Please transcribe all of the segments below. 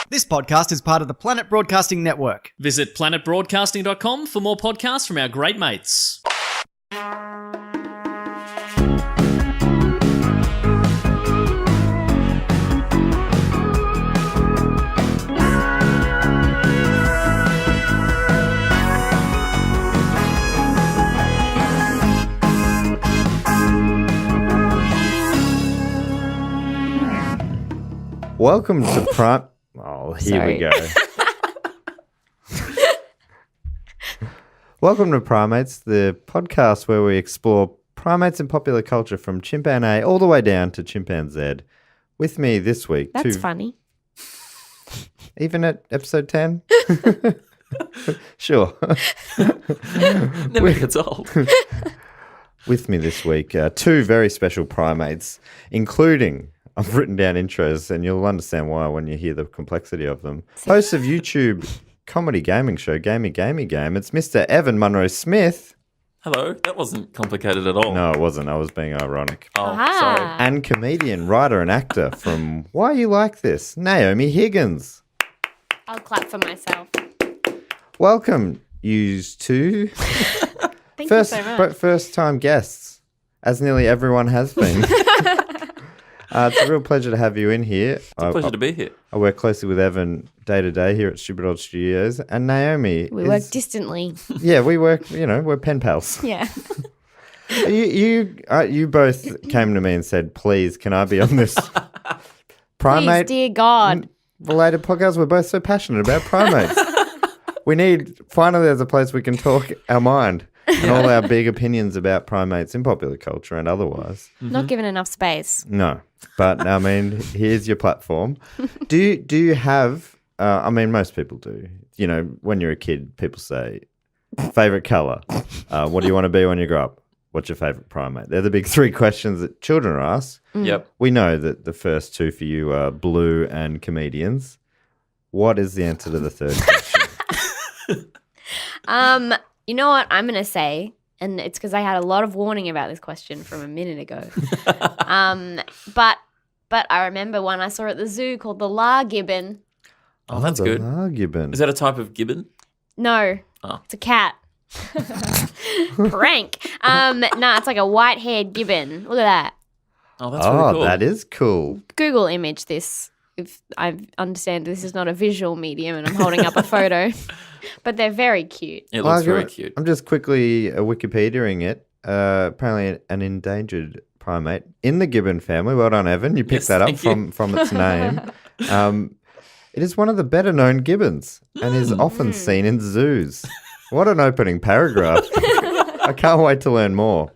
This podcast is part of the Planet Broadcasting Network. Visit planetbroadcasting.com for more podcasts from our great mates. Welcome to Here we go. Welcome to Primates, the podcast where we explore primates in popular culture from chimpanzee all the way down to chimpanzee. With me this week. That's funny. Even at episode 10? Sure. Never gets old. With me this week, two very special primates, including... I've written down intros, and you'll understand why when you hear the complexity of them. Host of YouTube comedy gaming show, Gamey Game. It's Mr. Evan Munro-Smith. Hello. That wasn't complicated at all. No, it wasn't. I was being ironic. Oh, Aha. sorry. And comedian, writer, and actor from Why You Like This, Naomi Higgins. I'll clap for myself. Welcome, yous two. Thank you so much. First time guests, as nearly everyone has been. It's a real pleasure to have you in here. It's a pleasure to be here. I work closely with Evan day to day here at Stupid Old Studios, and Naomi. We work distantly. Yeah, we work. We're pen pals. Yeah. You both came to me and said, "Please, can I be on this primate Please, dear God. related podcast? We're both so passionate about primates. Finally, there's a place we can talk our mind and all our big opinions about primates in popular culture and otherwise. Not given enough space. No, but I mean, here's your platform. Do you have? Most people do. You know, when you're a kid, people say, "Favorite color? What do you want to be when you grow up? What's your favorite primate?" They're the big three questions that children are asked. Yep. We know that the first two for you are blue and comedians. What is the answer to the third question? You know what I'm going to say, and it's because I had a lot of warning about this question from a minute ago. But I remember one I saw at the zoo called the gibbon. Oh, that's good. Gibbon. Is that a type of gibbon? No, It's a cat. Prank. No, it's like a white-haired gibbon. Look at that. Oh, that's really cool. That is cool. Google image this. If I understand this is not a visual medium and I'm holding up a photo. But they're very cute. It looks very cute. I'm just quickly Wikipediaing it. Apparently an endangered primate in the gibbon family. Well done, Evan. You picked that up from its name. It is one of the better known gibbons and is often seen in zoos. What an opening paragraph. I can't wait to learn more.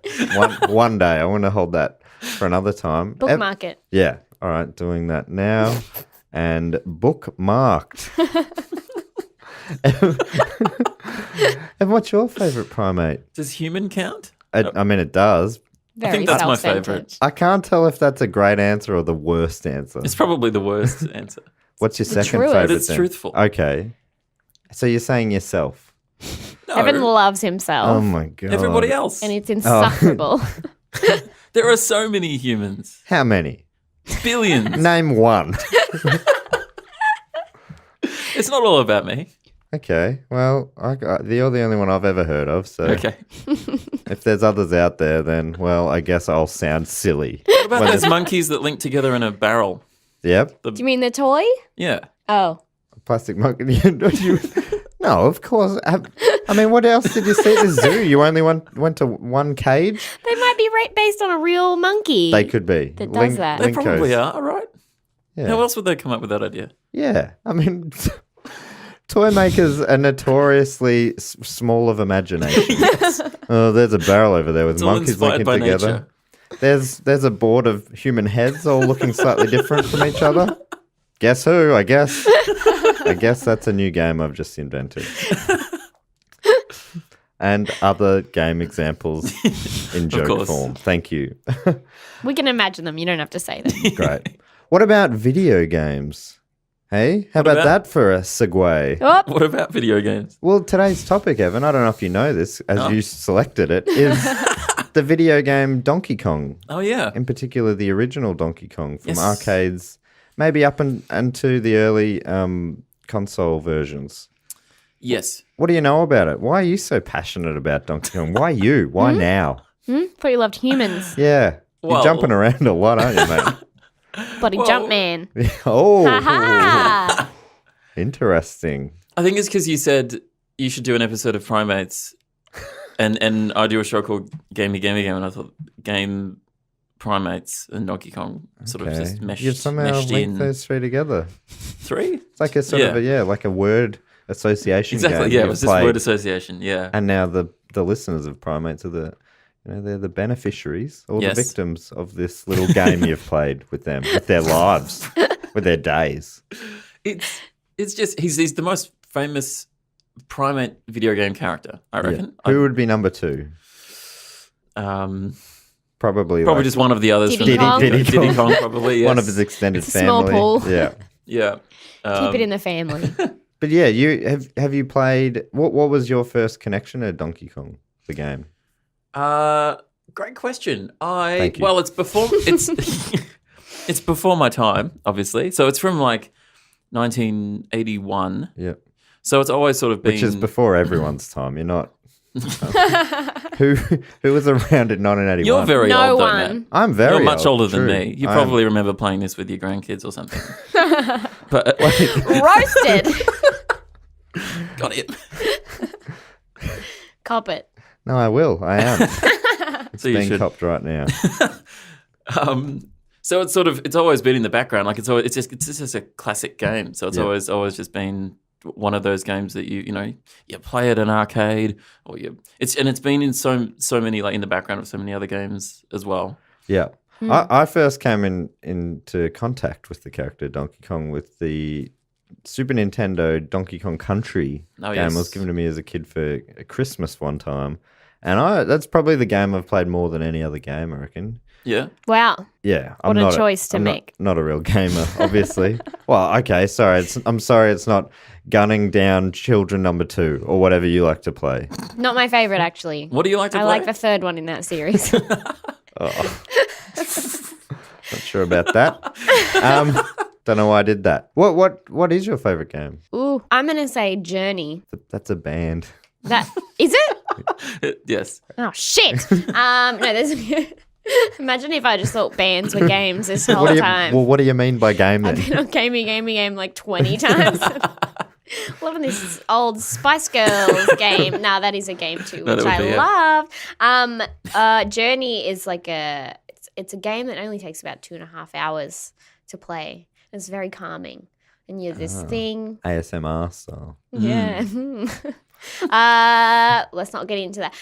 One day. I want to hold that for another time. Bookmark it. Yeah. All right. Doing that now. And bookmarked. And what's your favourite primate? Does human count? It does. Very I think that's my self-centered. favourite. I can't tell if that's a great answer or the worst answer. It's probably the worst answer. What's your second truest. favourite? But it's then? truthful. Okay. So you're saying yourself. No, Evan loves himself. Oh my God. everybody else. And it's insufferable. There are so many humans. How many? Billions. Name one. It's not all about me. Okay. Well, you're the only one I've ever heard of. So Okay. if there's others out there, then, well, I guess I'll sound silly. What about those monkeys that link together in a barrel? Yep. Do you mean the toy? Yeah. Oh. Plastic monkey. No, of course. I mean, what else did you see at the zoo? You only went to one cage? They might be based on a real monkey. They could be. That does that. They probably are, right? Yeah. How else would they come up with that idea? Yeah. I mean, toy makers are notoriously small of imagination. Yes. Oh, there's a barrel over there with It's all monkeys inspired linking by together. nature. There's a board of human heads all looking slightly different from each other. Guess who? I guess that's a new game I've just invented. And other game examples in joke form. Thank you. We can imagine them. You don't have to say them. Great. What about video games? Hey, how about that for a segue? Oh, What about video games? Well, today's topic, Evan, I don't know if you know this, as you selected it, is the video game Donkey Kong. Oh, yeah. In particular, the original Donkey Kong from Yes. arcades maybe up into the early console versions. Yes. What do you know about it? Why are you so passionate about Donkey Kong? Why you? Why now? Thought you loved humans. Yeah. You're Well- jumping around a lot, aren't you, mate? Bloody jump man. Oh. Ha Interesting. I think it's because you said you should do an episode of Primates, and I do a show called Game, and I thought Game, Primates, and Donkey Kong sort of just meshed, You've somehow meshed linked in. those three together. Three? It's like a sort of like a word association Exactly, game. yeah, it you've was just played. word association, yeah. And now the listeners of Primates are they're the beneficiaries or Yes. the victims of this little game you've played with them, with their lives, with their days. It's just, he's the most famous primate video game character, I reckon. Who would be number two? Probably just one of the others. Diddy from Kong. Diddy Kong, probably, yes. one of his extended Small family. pool. Yeah. Yeah. Keep it in the family. But yeah, you have you played what was your first connection to Donkey Kong, the game? Great question. Thank you. Well, it's before it's before my time, obviously. So it's from like 1981. Yeah. So it's always sort of been Which is before everyone's time. You're not who was around in 1981? You're very No old, though, one. Matt. I'm very You're much old, older than true. me. You I probably remember playing this with your grandkids or something. But Roasted. got it. Cop it. No, I will. I am. So you Being should. copped right now. So it's always been in the background. Like it's just a classic game. So it's Yeah. always just been one of those games that you play at an arcade or it's been in so many, like in the background of so many other games as well. Yeah. I first came into contact with the character Donkey Kong with the Super Nintendo Donkey Kong Country Oh, game. yes. Was given to me as a kid for Christmas one time. And that's probably the game I've played more than any other game, I reckon. Yeah. Wow. Yeah. What a choice to I'm make. Not a real gamer, obviously. Well, okay, sorry. I'm sorry it's not gunning down children number 2 or whatever you like to play. Not my favorite, actually. What do you like to I play? like the third one in that series. Not sure about that. Don't know why I did that. What is your favorite game? Ooh, I'm going to say Journey. That's a band. That is it? Yes. Oh, shit. No, there's... Imagine if I just thought bands were games this whole time. What do you mean by game then? I've been on Game like 20 times. Loving this old Spice Girls game. Nah, that is a game too, No, which that would be, love. Journey is like it's a game that only takes about 2.5 hours to play. It's very calming. And you're this thing. ASMR style. Yeah. Let's not get into that.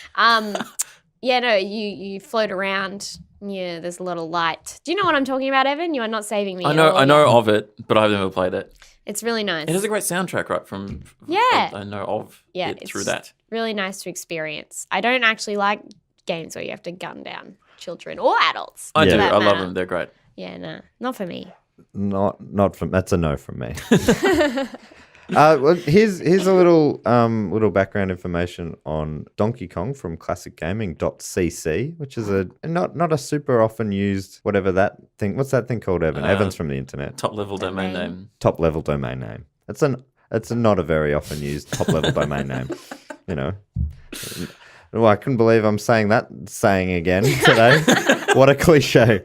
Yeah, no, you float around. Yeah, there's a lot of light. Do you know what I'm talking about, Evan? You are not saving me. I at know all I know yet. of it, but I've never played it. It's really nice. It has a great soundtrack, right? Yeah. I know of it it's through that. really nice to experience. I don't actually like games where you have to gun down children or adults. I Yeah. do. for that I love matter. them. They're great. Yeah, no, not for me. Not from. That's a no from me. Well, here's a little background information on Donkey Kong from classicgaming.cc, which is a not a super often used whatever that thing. What's that thing called, Evan? Evan's from the internet. Top level domain Domain. name. Top level domain name. It's not a very often used top level domain name. You know. Well, I couldn't believe I'm saying that saying again today. What a cliche.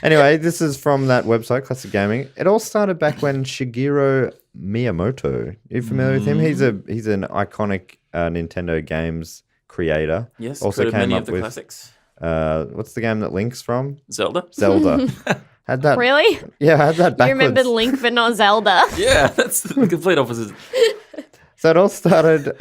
Anyway, this is from that website, Classic Gaming. It all started back when Shigeru Miyamoto. Are you familiar with him? He's an iconic Nintendo games creator. Yes. Also created came many up of the with classics. What's the game that Link's from? Zelda. Zelda. Had that? Really? Yeah, I had that You backwards. remembered Link but not Zelda. Yeah, that's the complete opposite. So it all started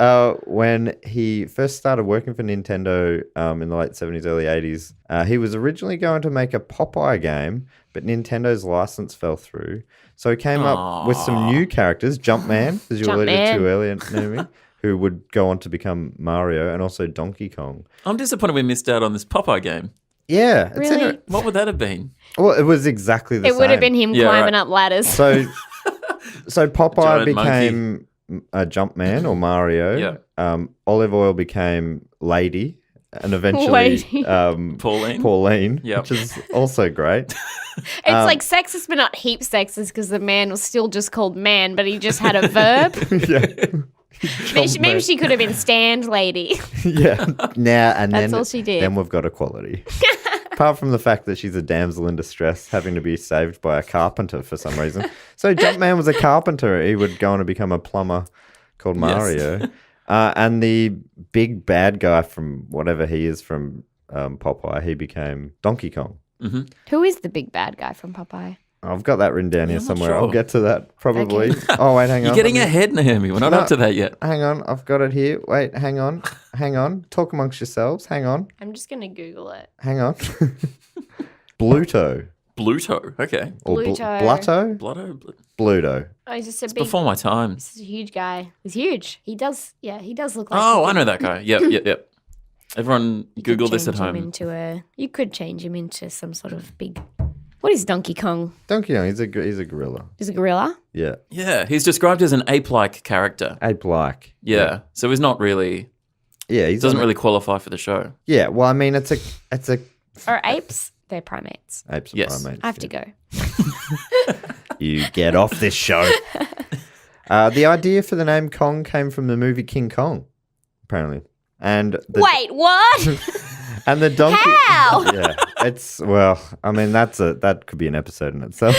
when he first started working for Nintendo in the late 70s, early 80s. He was originally going to make a Popeye game, but Nintendo's license fell through. So he came up with some new characters, Jumpman, as you alluded to earlier, Naomi, who would go on to become Mario, and also Donkey Kong. I'm disappointed we missed out on this Popeye game. Yeah. Really? What would that have been? Well, it was exactly the same. It would have been him Yeah, climbing right. up ladders. So Popeye Giant became a Jumpman or Mario. Yeah. Olive Oil became Lady, and eventually Waiting. Pauline. Yep. which is also great. It's like sexist, but not heap sexist because the man was still just called man, but he just had a verb. Maybe she could have been stand lady. Yeah. Now and That's then, all she did. Then we've got equality. Apart from the fact that she's a damsel in distress, having to be saved by a carpenter for some reason. So Jumpman was a carpenter. He would go on to become a plumber called Mario. And the big bad guy from whatever he is from Popeye, he became Donkey Kong. Mm-hmm. Who is the big bad guy from Popeye? I've got that written down here I'm not somewhere. sure. I'll get to that probably. Okay. Oh, wait, hang on. You're getting Let me- ahead, Naomi. We're not No. up to that yet. Hang on. I've got it here. Wait, hang on. Hang on. Talk amongst yourselves. Hang on. I'm just going to Google it. Hang on. Bluto. Bluto. Okay. Or Bluto. Blutto? Bluto. Bluto. Oh, he's just a big, Before my time. this is a huge guy. He's huge. He does look like. Oh, he I know that guy. Yep. Everyone could Google this at change him home. you could change him into some sort of big. What is Donkey Kong? Donkey Kong, he's a gorilla. Is a gorilla? Yeah. Yeah, he's described as an ape-like character. Ape-like. Yeah, so he's not really Yeah, he doesn't really qualify for the show. Yeah, well, I mean, it's a Or apes? They're primates. apes and Yes. primates. I have to yeah. go. You get off this show. The idea for the name Kong came from the movie King Kong, apparently. And the, Wait, what? and the donkey. How? Yeah, it's I mean, that could be an episode in itself.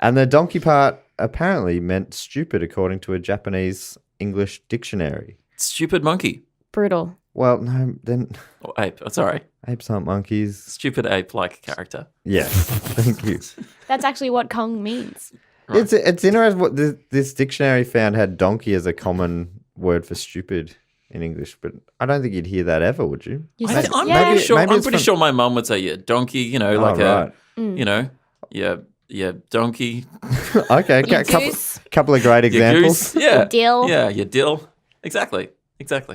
And the donkey part apparently meant stupid, according to a Japanese English dictionary. Stupid monkey Brutal. Well, no, then or ape. Oh, sorry, apes aren't monkeys. stupid ape-like character. Yes, thank you. That's actually what Kong means. It's interesting what this dictionary found had donkey as a common word for stupid in English, but I don't think you'd hear that ever, would you? I'm Yeah. pretty sure. maybe I'm it's pretty from- sure my mum would say, "Yeah, donkey." You know, like right. yeah, donkey. Okay, Your a couple, goose. couple of great Your examples. goose. Yeah, Dill. Yeah, your dill. Exactly.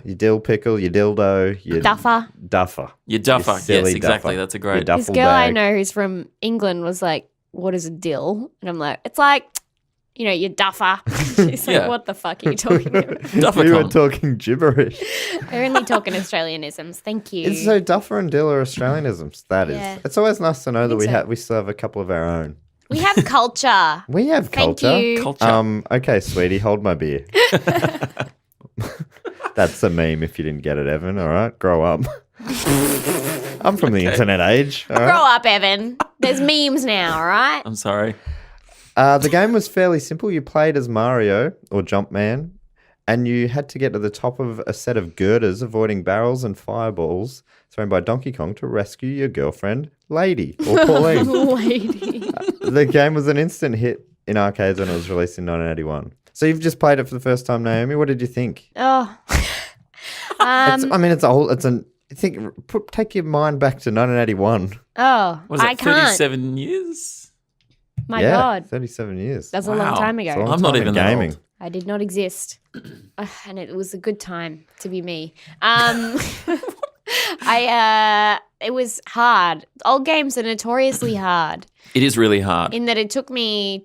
Your dill pickle, your dildo, your Duffer. duffer. Your duffer. Your silly Yes, exactly. duffer. That's a Your great. duffel This girl I bag. know who's from England was like, "What is a dill?" And I'm like, "It's like, your duffer." She's like, Yeah. "What the fuck are you talking about?" Duffer You were Kong. talking gibberish. We're only talking Australianisms. Thank you. It's so duffer and dill are Australianisms. That is. Yeah. It's always nice to know that think so. we still have a couple of our own. We have culture. We have Thank culture. you. Culture. Okay, sweetie, hold my beer. That's a meme if you didn't get it, Evan. All right, grow up. I'm from the internet age. All right? Grow up, Evan. There's memes now, all right? I'm sorry. The game was fairly simple. You played as Mario or Jumpman, and you had to get to the top of a set of girders, avoiding barrels and fireballs thrown by Donkey Kong to rescue your girlfriend, Lady, or Pauline. Lady. The game was an instant hit in arcades when it was released in 1981. So you've just played it for the first time, Naomi. What did you think? Oh. Take your mind back to 1981. Oh, Was it I can't. 37 years? My Yeah, God. 37 years. That's a long Wow. time ago. It's a long I'm not time in even that gaming. old. I did not exist. And it was a good time to be me. It was hard. Old games are notoriously hard It is really hard. in that it took me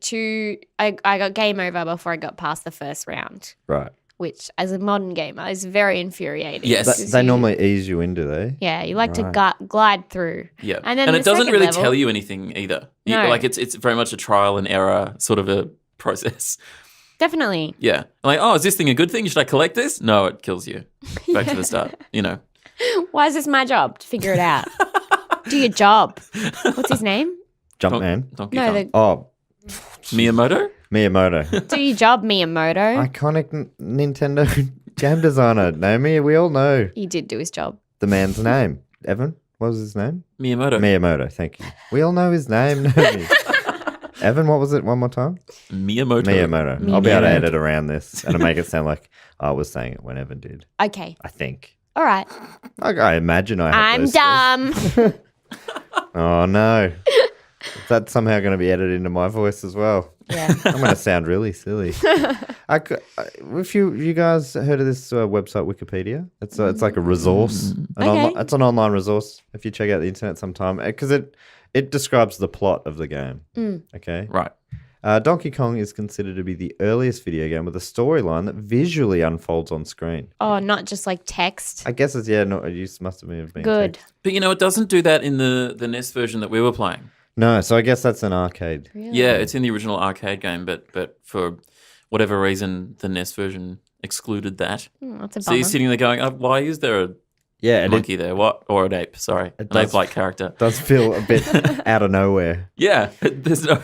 I got game over before I got past the first round, Right. which as a modern gamer is very infuriating. Yes. because They you- normally ease you in, do they? Yeah, you like Right. to glide through. Yeah, And then it the doesn't second really level- tell you anything either. No. Like it's very much a trial and error sort of a process. Definitely. Yeah, like is this thing a good thing? Should I collect this? No, it kills you. Back to the start. You know. Why is this my job to figure it out? Do your job. What's his name? Jumpman. Donkey No, Kong. Oh, Miyamoto. Miyamoto. Do your job, Miyamoto. Iconic Nintendo game designer. Naomi, we all know He did do his job. the man's name. Evan, what was his name? Miyamoto. Miyamoto, thank you. We all know his name, Naomi. Evan, what was it one more time? Miyamoto. Miyamoto. I'll be able to Miyamoto. edit around this and make it sound like I was saying it when Evan did. Okay. I think. All right. I imagine I have I'm those skills. dumb. Oh, no. That's somehow going to be edited into my voice as well. Yeah. I'm going to sound really silly. If you guys heard of this website, Wikipedia? It's like a resource. Okay. It's an online resource if you check out the internet sometime because it describes the plot of the game. Okay. Right. Donkey Kong is considered to be the earliest video game with a storyline that visually unfolds on screen. Oh, not just like text. I guess it's, no, it must have been Good. text. But, it doesn't do that in the NES version that we were playing. No, so I guess that's an arcade. Really? Yeah, it's in the original arcade game, but for whatever reason, the NES version excluded that. That's a So you're bummer. sitting there going, why is there a Yeah, monkey there? What? Or an ape, sorry. An does- ape-like character. does feel a bit out of nowhere. Yeah, there's no...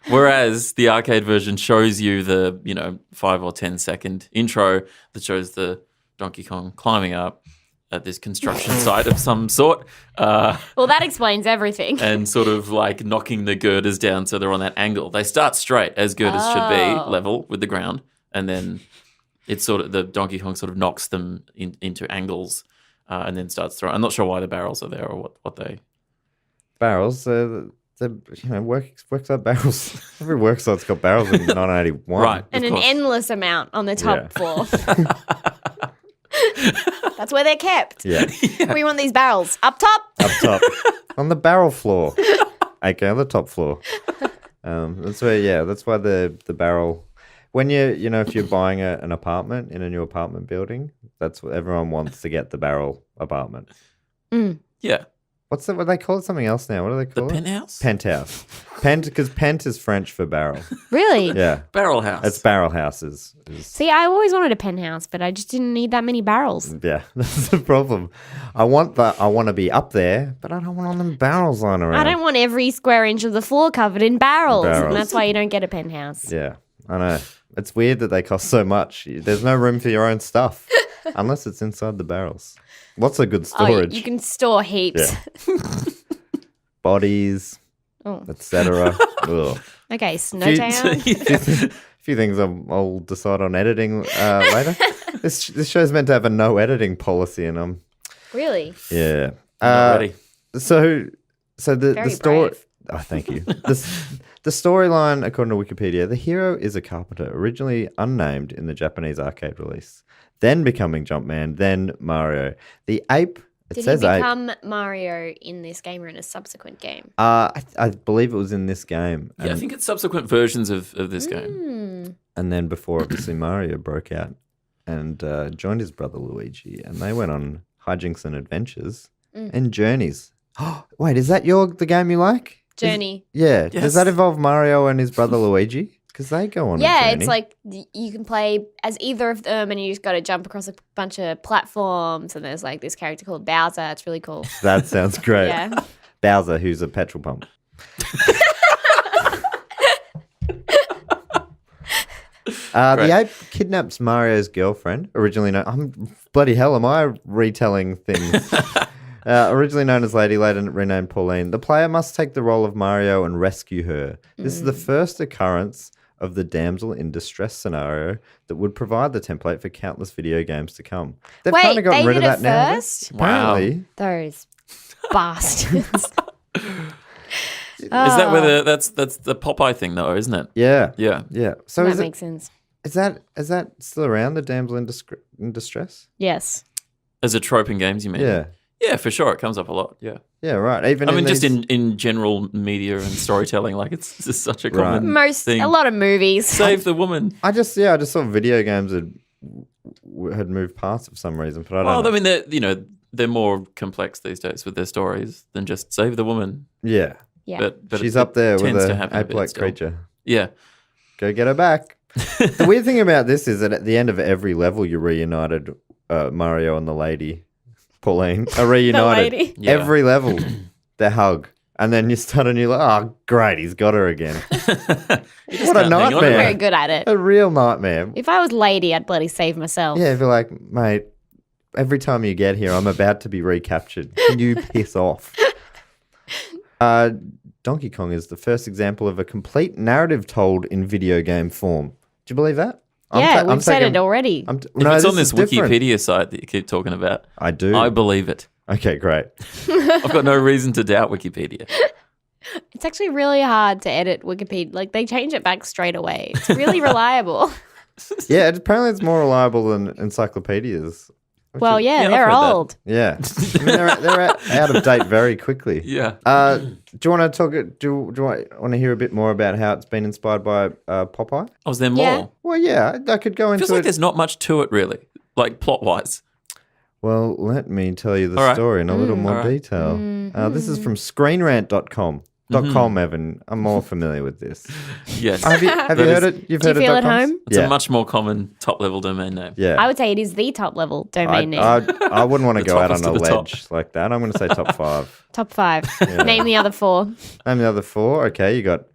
Whereas the arcade version shows you the, 5 or 10 second intro that shows the Donkey Kong climbing up at this construction site of some sort Well, that explains everything. and sort of like knocking the girders down so they're on that angle. They start straight as girders should be, level with the ground, and then it's sort of the Donkey Kong sort of knocks them into angles and then starts throwing. I'm not sure why the barrels are there or what they... Barrels, works out barrels. Every work site's got barrels in 1981. Right. And of an course. endless amount on the top Yeah. floor. That's where they're kept. Yeah. Where you want these barrels? Up top? Up top. On the barrel floor. Okay, on the top floor. That's why the barrel... When if you're buying an apartment in a new apartment building, that's what everyone wants to get, the barrel apartment. Yeah. What do they call it? Something else now. What do they The call it? penthouse? Penthouse. Because pent is French for barrel. Really? Yeah. Barrel house. It's barrel houses. See, I always wanted a penthouse, but I just didn't need that many barrels. Yeah, that's the problem. I want to be up there, but I don't want all them barrels lying around. I don't want every square inch of the floor covered in barrels. Barrels. And that's why you don't get a penthouse. Yeah, I know. It's weird that they cost so much. There's no room for your own stuff unless it's inside the barrels. Lots of good storage. Oh, you can store heaps. Yeah. Bodies, Oh. etc. Okay, Snowtown. Few things I'll decide on editing later. This show's meant to have a no editing policy, and I'm Really? yeah. Not ready. So the Very story. brave. Oh, thank you. The storyline, according to Wikipedia, the hero is a carpenter, originally unnamed in the Japanese arcade release, then becoming Jumpman, then Mario. The ape. It Did he says ape. become Mario in this game or in a subsequent game? I believe it was in this game. Yeah, I think it's subsequent versions of this game. And then before, obviously, Mario broke out and joined his brother Luigi, and they went on hijinks and adventures and journeys. Wait, is that the game you like? Journey. Yeah. Yes. Does that involve Mario and his brother Luigi? Because they go on. Yeah, a journey. it's like you can play as either of them and you just got to jump across a bunch of platforms and there's like this character called Bowser. It's really cool. That sounds great. Yeah. Bowser, who's a petrol pump. The ape kidnaps Mario's girlfriend, originally known... bloody hell, am I retelling things? Originally known as Lady, later renamed Pauline. The player must take the role of Mario and rescue her. This is the first occurrence of the damsel in distress scenario that would provide the template for countless video games to come. They've Wait, kind of gotten they rid of did that it now. first? Wow. Apparently. Those bastards. Is that where that's the Popeye thing though, isn't it? Yeah. Yeah. Yeah. So That is makes sense. that still around, the damsel in distress? Yes. As a trope in games, you mean? Yeah. Yeah, for sure. It comes up a lot. Yeah. Yeah, right. Even I mean, just these- in general media and storytelling, like it's just such a common thing. A lot of movies. Save the woman. I just saw video games had moved past for some reason, but I don't Well, know. I mean, they're more complex these days with their stories than just save the woman. Yeah. Yeah. But She's it up there with tends to an happen a bit ape-like still. creature. Yeah. Go get her back. The weird thing about this is that at the end of every level, you're reunited. Mario and the lady, Pauline, are reunited. lady. Yeah. Every level, they hug. And then you start and you're like, oh, great, he's got her again. What a can't hang on. nightmare. Very good at it. A real nightmare. If I was lady, I'd bloody save myself. Yeah, if you're like, mate, every time you get here, I'm about to be recaptured. Can you piss off? Donkey Kong is the first example of a complete narrative told in video game form. Do you believe that? Yeah, we've said it already. If it's on this Wikipedia site that you keep talking about, I do. I believe it. Okay, great. I've got no reason to doubt Wikipedia. It's actually really hard to edit Wikipedia. Like, they change it back straight away. It's really reliable. Yeah, apparently it's more reliable than encyclopedias. Well, yeah, Yeah, I've they're heard that. old. Yeah. I mean, they're out of date very quickly. Yeah. Do you want to talk? Do you want to hear a bit more about how it's been inspired by Popeye? Oh, was there more? Yeah. Well, yeah, I could go into Feels like it. there's not much to it, really, like plot-wise. Well, let me tell you the All right. story in a little more All right. detail. This is from screenrant.com. .com, Evan. I'm more familiar with this. Yes. Have you heard it? You've Do you heard of feel at .coms? home? It's a much more common top-level domain name. Yeah. I would say it is the top level domain name. I wouldn't want to The go out on toppest a of the top. ledge like that. I'm going to say top 5. Top 5. Name the other 4. Name the other 4. Okay, you got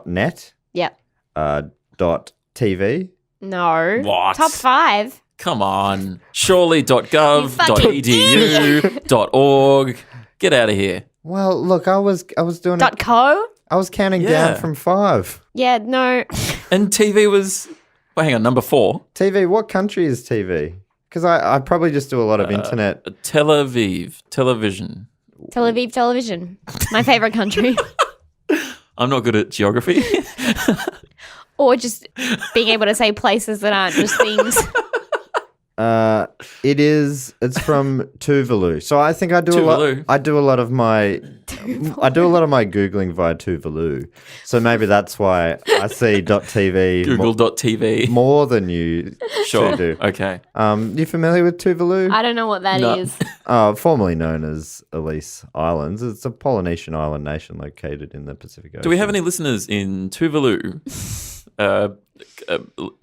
.net, Yep. .tv. No. What? Top 5. Come on. Surely.gov.edu, .org. Get out of here. Well, look, I was doing it. .co. I was counting Yeah. down from 5. Yeah, no. And TV was, well, hang on, number 4. TV. What country is TV? Because I probably just do a lot of internet. Tel Aviv. Television. Tel Aviv television. My favorite country. I'm not good at geography. Or just being able to say places that aren't just things. It's from Tuvalu. So I think I do Tuvalu. I do a lot of my Googling via Tuvalu. So maybe that's why I see .tv Google.tv. more than you Sure. do. Okay. You familiar with Tuvalu? I don't know what that is. No. Formerly known as Elise Islands. It's a Polynesian island nation located in the Pacific Ocean. Do we have any listeners in Tuvalu?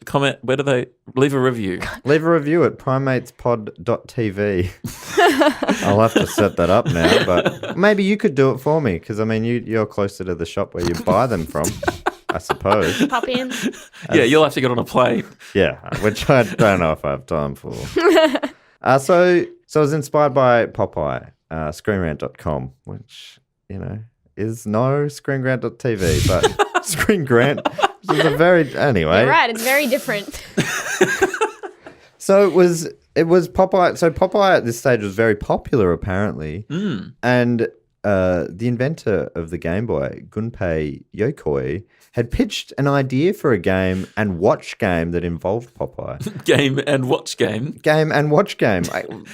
Comment, where do they leave a review? Leave a review at primatespod.tv. I'll have to set that up now, but maybe you could do it for me because, I mean, you're closer to the shop where you buy them from, I suppose. Pop in. Yeah, you'll have to get on a plane. Yeah, which I don't know if I have time for. So I was inspired by Popeye, screenrant.com, which, is no screengrant.tv, but Screen Grant is a very... Anyway. You're right, it's very different. So it was Popeye. So Popeye at this stage was very popular, apparently. And the inventor of the Game Boy, Gunpei Yokoi, had pitched an idea for a game and watch game that involved Popeye. Game and watch game. Game and watch game.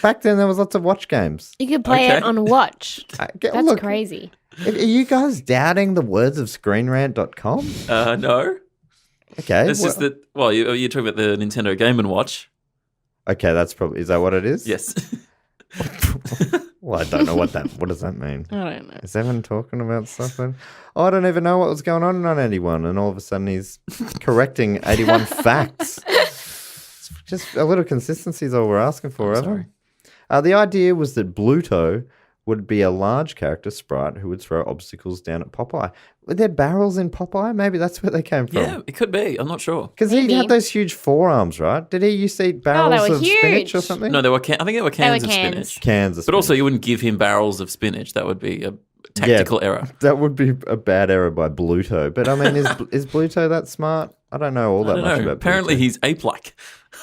Back then, there was lots of watch games. You could play it on watch. That's Look, crazy. Are you guys doubting the words of screenrant.com? No. Okay. It's just that, well, you're talking about the Nintendo Game & Watch. Okay, is that what it is? Yes. Well, I don't know what does that mean? I don't know. Is Evan talking about something? Oh, I don't even know what was going on 81, and all of a sudden he's correcting 81 facts. It's just a little consistency is all we're asking for, Evan. The idea was that Bluto would be a large character sprite who would throw obstacles down at Popeye. Were there barrels in Popeye? Maybe that's where they came from. Yeah, it could be. I'm not sure. Because he Maybe. had those huge forearms, right? Did he used to eat barrels were of spinach or huge. something? No, I think there were cans of cans. spinach. Cans of But also, spinach. you wouldn't give him barrels of spinach. That would be a tactical error. That would be a bad error by Bluto. But I mean, is Bluto that smart? I don't know all that I don't much know. about Apparently, Bluto. he's ape-like.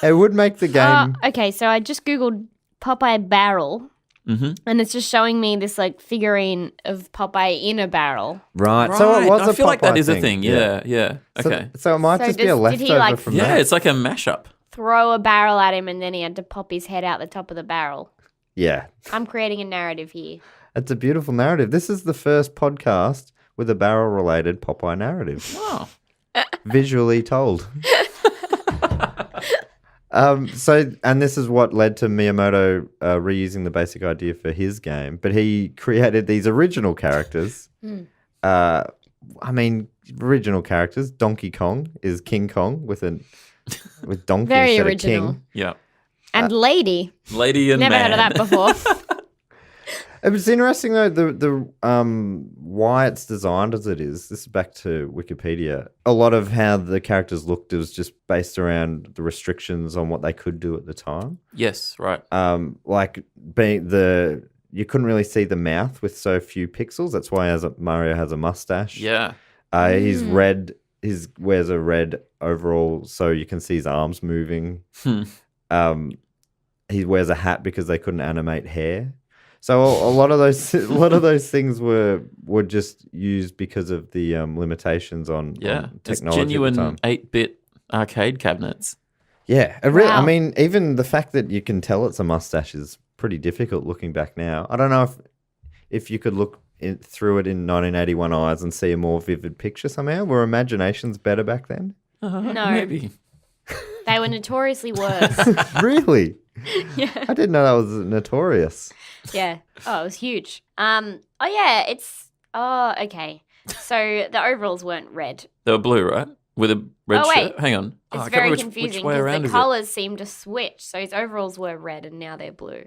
It would make the game... Okay, so I just Googled Popeye barrel. Mm-hmm. And it's just showing me this figurine of Popeye in a barrel. Right. So it was I feel like that Popeye is a thing. Yeah. So- Okay. So it might So just be a did he, leftover from Yeah, that. it's like a mashup. Throw a barrel at him and then he had to pop his head out the top of the barrel. Yeah. I'm creating a narrative here. It's a beautiful narrative. This is the first podcast with a barrel-related Popeye narrative. Oh. Visually told. And this is what led to Miyamoto reusing the basic idea for his game, but he created these original characters. Original characters. Donkey Kong is King Kong with donkey Very instead original. of king. Yeah. And lady. Lady and Never man. heard of that before. It's interesting though the why it's designed as it is. This is back to Wikipedia. A lot of how the characters looked was just based around the restrictions on what they could do at the time. Yes, right. Like you couldn't really see the mouth with so few pixels. That's why Mario has a mustache. Yeah. He's red. He wears a red overall, so you can see his arms moving. He wears a hat because they couldn't animate hair. So a lot of those things were just used because of the limitations on Yeah. on It's technology. genuine at the time. 8-bit arcade cabinets. Yeah. I Wow. mean, even the fact that you can tell it's a mustache is pretty difficult looking back now. I don't know if you could look through it in 1981 eyes and see a more vivid picture somehow. Were imaginations better back then? No. Maybe. They were notoriously worse. Really? Yeah. I didn't know that was notorious. Yeah. Oh, it was huge. Oh yeah, okay. So the overalls weren't red. They were blue, right? With a red Oh, shirt. wait. Hang on. It's I can't very remember confusing which way around because is the it? colours seem to switch. So his overalls were red and now they're blue.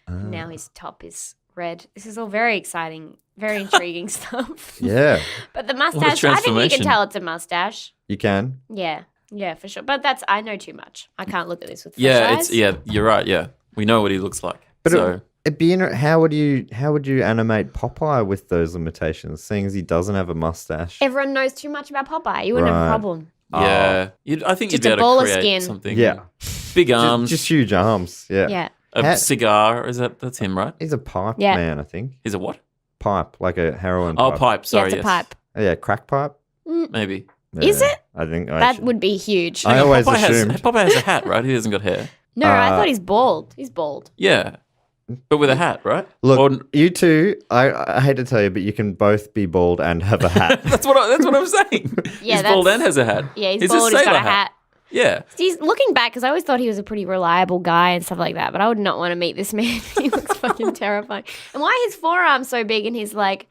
And now his top is red. This is all very exciting, very intriguing stuff. Yeah, But the mustache, I think you transformation. can tell it's a mustache. you can. Yeah, for sure. But I know too much. I can't look at this with fresh Yeah, eyes. you're right. Yeah, we know what he looks like. But So it'd be how would you animate Popeye with those limitations, seeing as he doesn't have a mustache? Everyone knows too much about Popeye. You wouldn't have a Right. problem. yeah, I think Just you'd a be ball able of to create skin. something. Yeah. Big arms, Just huge arms. Yeah. Yeah. a Ha- cigar. That's him, right? He's a pipe Yeah. man, I think. He's a what? Pipe, like a heroin Oh, pipe. pipe. Sorry, yeah, it's a yes. pipe. Oh, yeah, crack pipe. Maybe. Is Yeah, it? I think That would be huge. I always Popeye assumed. Popeye has a hat, right? He hasn't got hair. No, I thought he's bald. He's bald. Yeah, but with a hat, right? Look, Or- you two, I hate to tell you, but you can both be bald and have a hat. that's what I'm saying. Yeah, he's bald that's- and has a hat. Yeah, he's a bald. He's got sailor a hat. Yeah. He's looking back because I always thought he was a pretty reliable guy and stuff like that. But I would not want to meet this man. He looks fucking terrifying. And why are his forearms so big and his like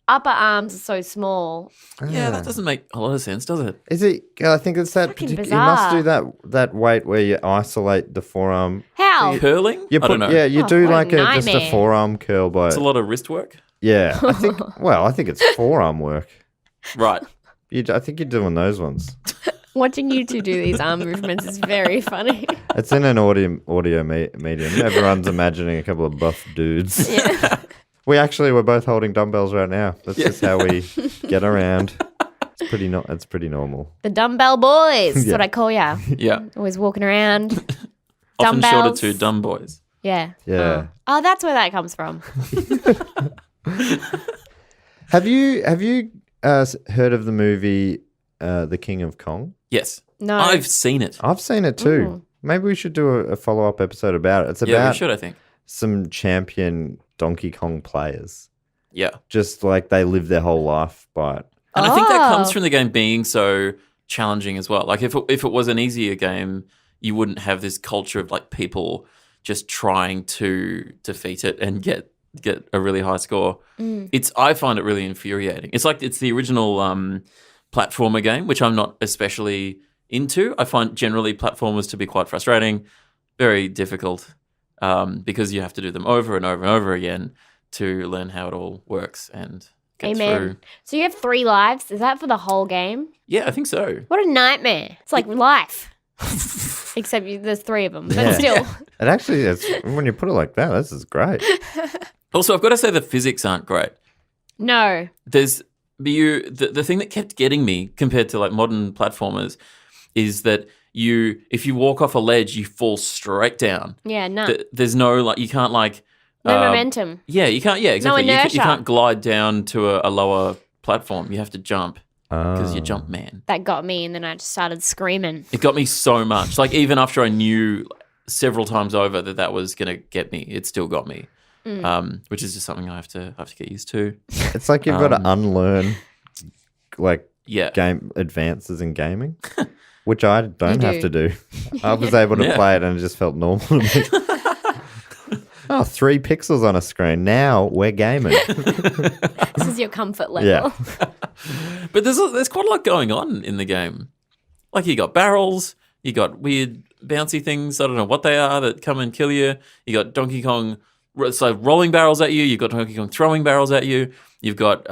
upper arms are so small? Yeah, that doesn't make a lot of sense, does it? Is it? I think it's that Fucking particular. You must bizarre. do that weight where you isolate the forearm. How? Curling? You I don't know. Yeah, you Oh, do what a like just a nightmare. forearm curl by. It's a lot of wrist work. Yeah, I think. Well, I think it's forearm work. Right. I think you're doing those ones. Watching you two do these arm movements is very funny. It's in an audio medium. Everyone's imagining a couple of buff dudes. Yeah. We're both holding dumbbells right now. That's just how we get around. It's pretty normal. The dumbbell boys. That's Yeah. what I call ya. Yeah. Always walking around. Often shorter Dumbbells. to dumb boys. Yeah. Yeah. Oh, that's where that comes from. Have you heard of the movie The King of Kong? Yes. No. I've seen it. I've seen it too. Ooh. Maybe we should do a follow-up episode about it. It's Yeah, we about should, I think. some champion Donkey Kong players. Yeah. Just like they live their whole life by it. And I think that comes Oh. from the game being so challenging as well. Like if it was an easier game, you wouldn't have this culture of like people just trying to defeat it and get a really high score. I find it really infuriating. It's like it's the original platformer game, which I'm not especially into. I find generally platformers to be quite frustrating, very difficult, because you have to do them over and over and over again to learn how it all works and get Amen. through. So you have 3 lives? Is that for the whole game? Yeah, I think so. What a nightmare. It's like life. Except there's 3 of them. But Yeah. still. It actually, when you put it like that, this is great. Also, I've got to say the physics aren't great. No. There's the thing that kept getting me compared to like modern platformers is that if you walk off a ledge, you fall straight down. Yeah, no. There's no like you can't like No momentum. Yeah, you can't. Yeah, exactly. You inertia. can't glide down to a lower platform. You have to jump because Oh. you jump man. That got me, and then I just started screaming. It got me so much. Like even after I knew several times over that was going to get me, it still got me. Which is just something I have to get used to. It's like you've got to unlearn like Yeah. game advances in gaming, which I don't You have to do. do. I was able to Yeah. play it and it just felt normal to me. Oh, 3 pixels on a screen. Now we're gaming. This is your comfort level. Yeah. But there's quite a lot going on in the game. Like you got barrels, you got weird bouncy things. I don't know what they are that come and kill you. You got Donkey Kong rolling barrels at you. You've got Donkey Kong throwing barrels at you. You've got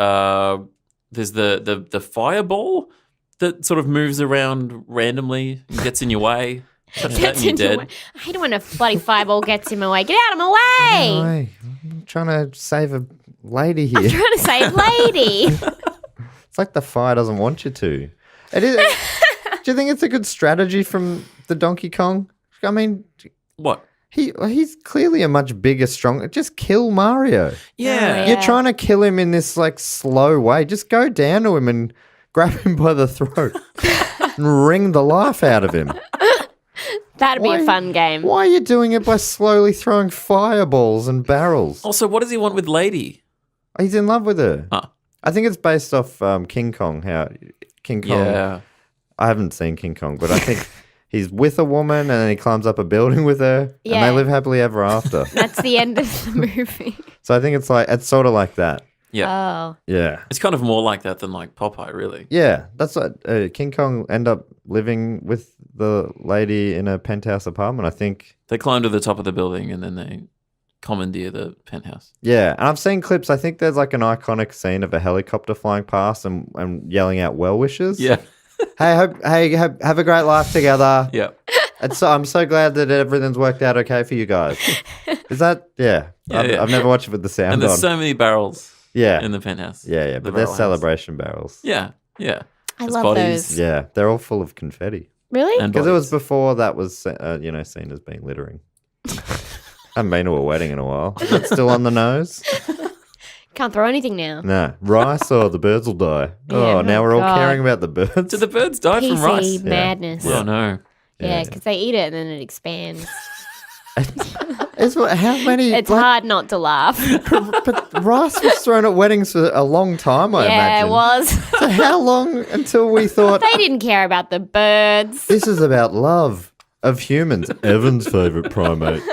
there's the fireball that sort of moves around randomly and gets in your way. Touch that Gets and you're in your dead. way. I hate it when a bloody fireball gets in my way. Get out of my way! Hey, I'm trying to save a lady I'm here. trying to save lady. It's like the fire doesn't want you to. It is. Do you think it's a good strategy from the Donkey Kong? I mean, What? he's clearly a much bigger, stronger. Just kill Mario. Yeah. Oh, You're yeah. trying to kill him in this like slow way. Just go down to him and grab him by the throat and wring the life out of him. That'd be a fun game. Why are you doing it by slowly throwing fireballs and barrels? Also, what does he want with Lady? He's in love with her. Huh. I think it's based off King Kong. How King Kong. Yeah. I haven't seen King Kong, but I think he's with a woman and then he climbs up a building with her and Yeah. they live happily ever after. That's the end of the movie. So I think it's sort of like that. Yeah. Oh. Yeah. It's kind of more like that than like Popeye, really. Yeah. That's what King Kong end up living with the lady in a penthouse apartment, I think. They climb to the top of the building and then they commandeer the penthouse. Yeah. And I've seen clips. I think there's like an iconic scene of a helicopter flying past and yelling out well wishes. Yeah. Have a great life together. Yeah. I'm so glad that everything's worked out okay for you guys. Is that, yeah. I've never watched it with the sound And there's on. so many barrels Yeah. in the penthouse. Yeah, The but they're barrel celebration barrels. Yeah. Yeah. I There's love bodies. those. Yeah, they're all full of confetti. Really? And Because it was bodies. before that was, seen as being littering. I haven't been to a wedding in a while. Is that still on the nose? Can't throw anything now. No. Rice or the birds will die. Oh, Yeah. now Oh, we're all God. caring about the birds. Did the birds die from PC rice? madness. Oh, no. Yeah, because they eat it and then it expands. How many? It's hard not to laugh. But rice was thrown at weddings for a long time, I Yeah, imagine. it was. So how long until we thought, They didn't care about the birds. this is about love of humans? Evan's favourite primate.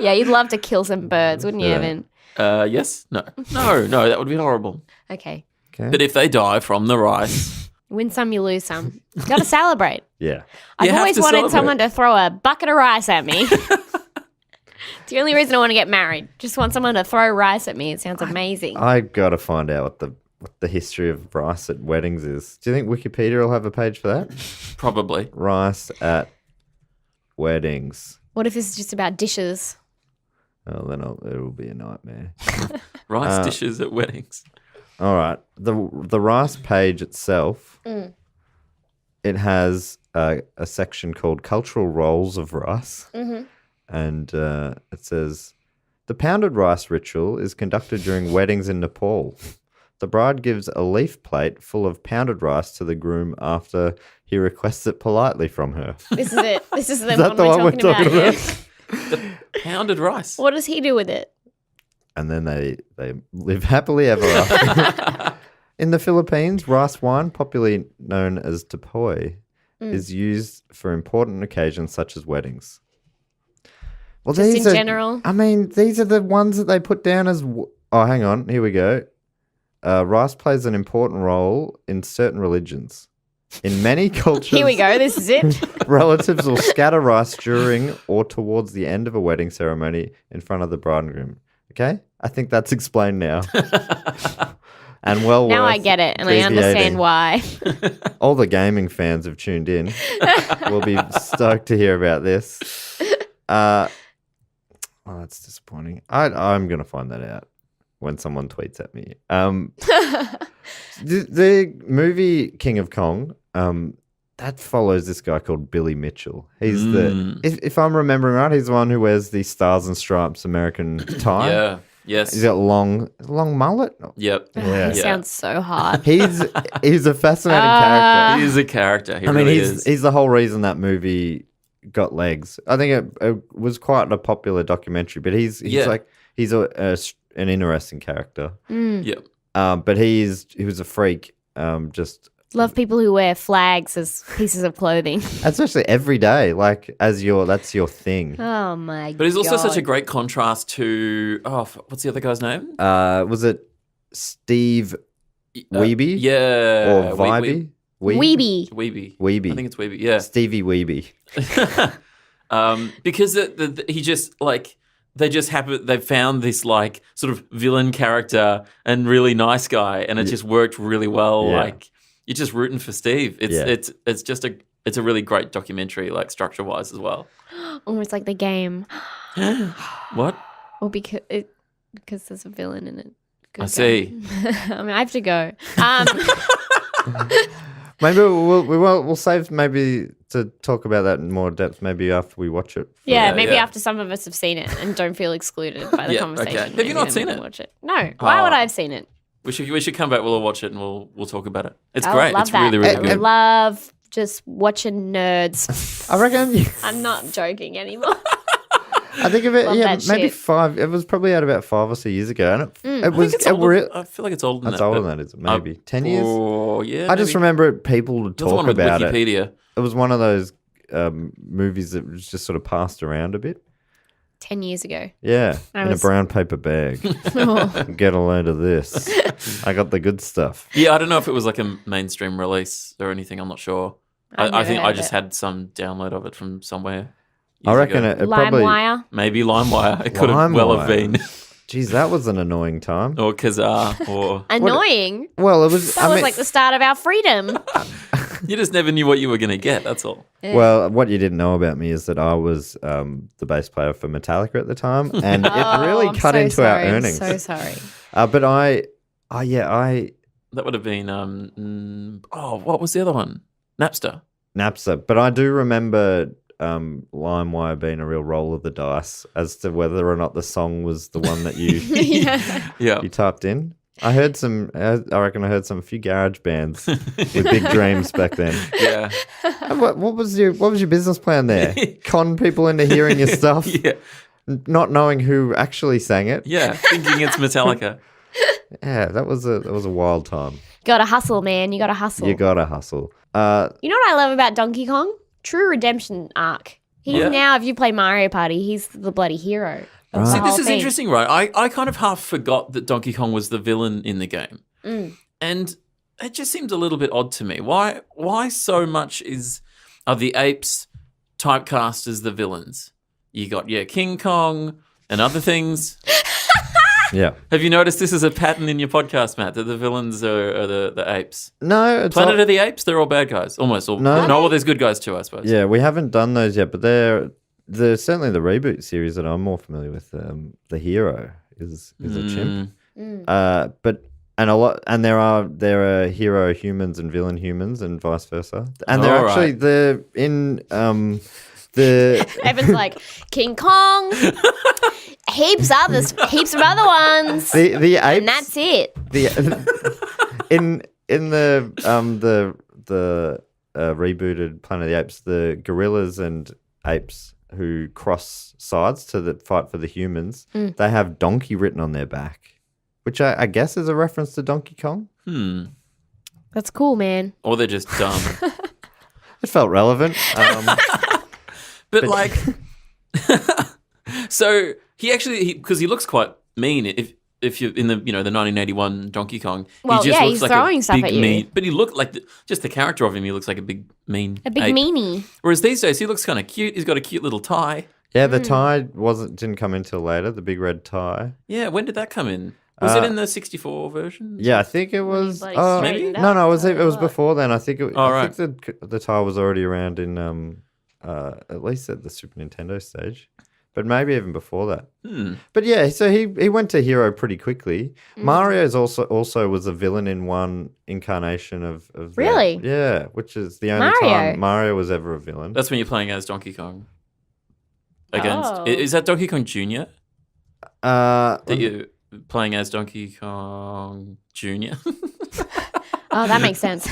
Yeah, you'd love to kill some birds, wouldn't you, Yeah. Evan? Yes? No. No, that would be horrible. Okay. Okay. But if they die from the rice, Win some, you lose some. Got to celebrate. Yeah. I've have always to wanted celebrate. someone to throw a bucket of rice at me. It's the only reason I want to get married. Just want someone to throw rice at me. It sounds amazing. I got to find out what the history of rice at weddings is. Do you think Wikipedia will have a page for that? probably. Rice at weddings. What if this is just about dishes? Oh, then it'll be a nightmare. Rice dishes at weddings. All right. The rice page itself, it has a section called Cultural Roles of Rice. Mm-hmm. And it says, the pounded rice ritual is conducted during weddings in Nepal. The bride gives a leaf plate full of pounded rice to the groom after he requests it politely from her. This is it. This is the Is that one the we're one talking about. Yeah. Pounded rice. What does he do with it? And then they live happily ever after. In the Philippines, rice wine, popularly known as tapoy, is used for important occasions such as weddings. Well, Just these in are, general? I mean, these are the ones that they put down as. Oh, hang on. Here we go. Rice plays an important role in certain religions. In many cultures, Here we go. This is it. relatives will scatter rice during or towards the end of a wedding ceremony in front of the bride and groom. Okay? I think that's explained now. And well Now I worth get it, and I deviating. understand why. All the gaming fans have tuned in. We'll be stoked to hear about this. Oh, that's disappointing. I'm going to find that out when someone tweets at me. The movie King of Kong, that follows this guy called Billy Mitchell. He's if I'm remembering right, he's the one who wears the Stars and Stripes American tie. Yeah. Yes. He's got long mullet. Yep. Yeah. He sounds so hot. He's a fascinating character. He is a character. He I mean, really he's is. the whole reason that movie got legs. I think it was quite a popular documentary, but he's an interesting character. Yep. But he was a freak. Just Love people who wear flags as pieces of clothing. especially every day, like that's your thing. Oh my god. But he's also such a great contrast to what's the other guy's name? Was it Steve Weeby? Yeah. Or Vibey? Weeby. Weeby. Weeby. I think it's Weeby. Yeah. Stevie Weeby. Because he just like they found this like sort of villain character and really nice guy, and it just worked really well. Yeah. Like you're just rooting for Steve. It's just a really great documentary, like structure wise as well. Almost like the game. What? Well, because there's a villain in it. Good I see. game. I mean, I have to go. Maybe we'll save maybe to talk about that in more depth. Maybe after we watch it. Yeah, Yeah, maybe yeah. after some of us have seen it and don't feel excluded by the Yeah, conversation. okay. Have you maybe not then seen we can it? Watch it? No. Why would I have seen it? We should come back. We'll watch it and we'll talk about it. It's I great. love It's that. really really I good. love just watching nerds. I reckon. I'm not joking anymore. I think of it. Love Yeah, that maybe shit. 5. It was probably out about 5 or 6 years ago, and it I was. think it's It older. I feel like it's older than That's that. older but- than that, is it? Maybe 10 years. Oh, yeah. I just maybe. remember people would You're the one talk with about it. Wikipedia. It was one of those movies that was just sort of passed around a bit. 10 years ago. Yeah, I in was- a brown paper bag. Get a load of this. I got the good stuff. Yeah, I don't know if it was like a mainstream release or anything. I'm not sure. I've I never think heard I of just it. had some download of it from somewhere. I years reckon ago. it probably. LimeWire. Maybe LimeWire. It could have well have been. Geez, that was an annoying time. Or Kazaa. Or Annoying. Well, it was. That was like the start of our freedom. you just never knew what you were going to get. That's all. Well, what you didn't know about me is that I was the bass player for Metallica at the time, and it really I'm cut so into sorry. our I'm earnings. so sorry. But I That would have been. What was the other one? Napster. Napster. But I do remember LimeWire being a real roll of the dice as to whether or not the song was the one that you Yeah. you typed in. I heard some. I reckon I heard a few garage bands with big dreams back then. Yeah. And what was your business plan there? Con people into hearing your stuff, Yeah. not knowing who actually sang it. Yeah. Thinking it's Metallica. Yeah, that was a wild time. Gotta hustle, man. You gotta hustle. You gotta hustle. You know what I love about Donkey Kong? True redemption arc. He's Yeah. now, if you play Mario Party, he's the bloody hero. of the See, whole this is thing. interesting, right? I kind of half forgot that Donkey Kong was the villain in the game. And it just seems a little bit odd to me. Why so much are the apes typecast as the villains? You got, King Kong and other things. Yeah. Have you noticed this is a pattern in your podcast, Matt, that the villains are the apes? No, it's Planet not, of the Apes, they're all bad guys. Almost all. No. No, well, there's good guys too, I suppose. Yeah, we haven't done those yet, but they're certainly the reboot series that I'm more familiar with. The hero is a chimp. There are hero humans and villain humans and vice versa. And they're All actually the Evan's like, King Kong, heaps of other ones. the apes. And that's it. In the rebooted Planet of the Apes, the gorillas and apes who cross sides to fight for the humans, they have donkey written on their back, which I guess is a reference to Donkey Kong. That's cool, man. Or they're just dumb. It felt relevant. But like, so because he looks quite mean. If you're in the the 1981 Donkey Kong, Well, he just yeah, looks he's like throwing a stuff big at you. mean. But he looked like just the character of him. He looks like a big mean, A big ape. meanie. Whereas these days he looks kind of cute. He's got a cute little tie. Yeah, the tie didn't come in till later. The big red tie. Yeah, when did that come in? Was it in the 64 version? Yeah, I think it was. like, straightened No, up, it was. so It was what? before then. I think. I right. think the tie was already around in at least at the Super Nintendo stage, but maybe even before that. But yeah, so he went to hero pretty quickly. Mario's also was a villain in one incarnation of that. Really? Yeah, which is the only Mario? time Mario was ever a villain. That's when you're playing as Donkey Kong. Against Oh. is that Donkey Kong Jr. Uh, that you're playing as Donkey Kong Jr. Oh, that makes sense.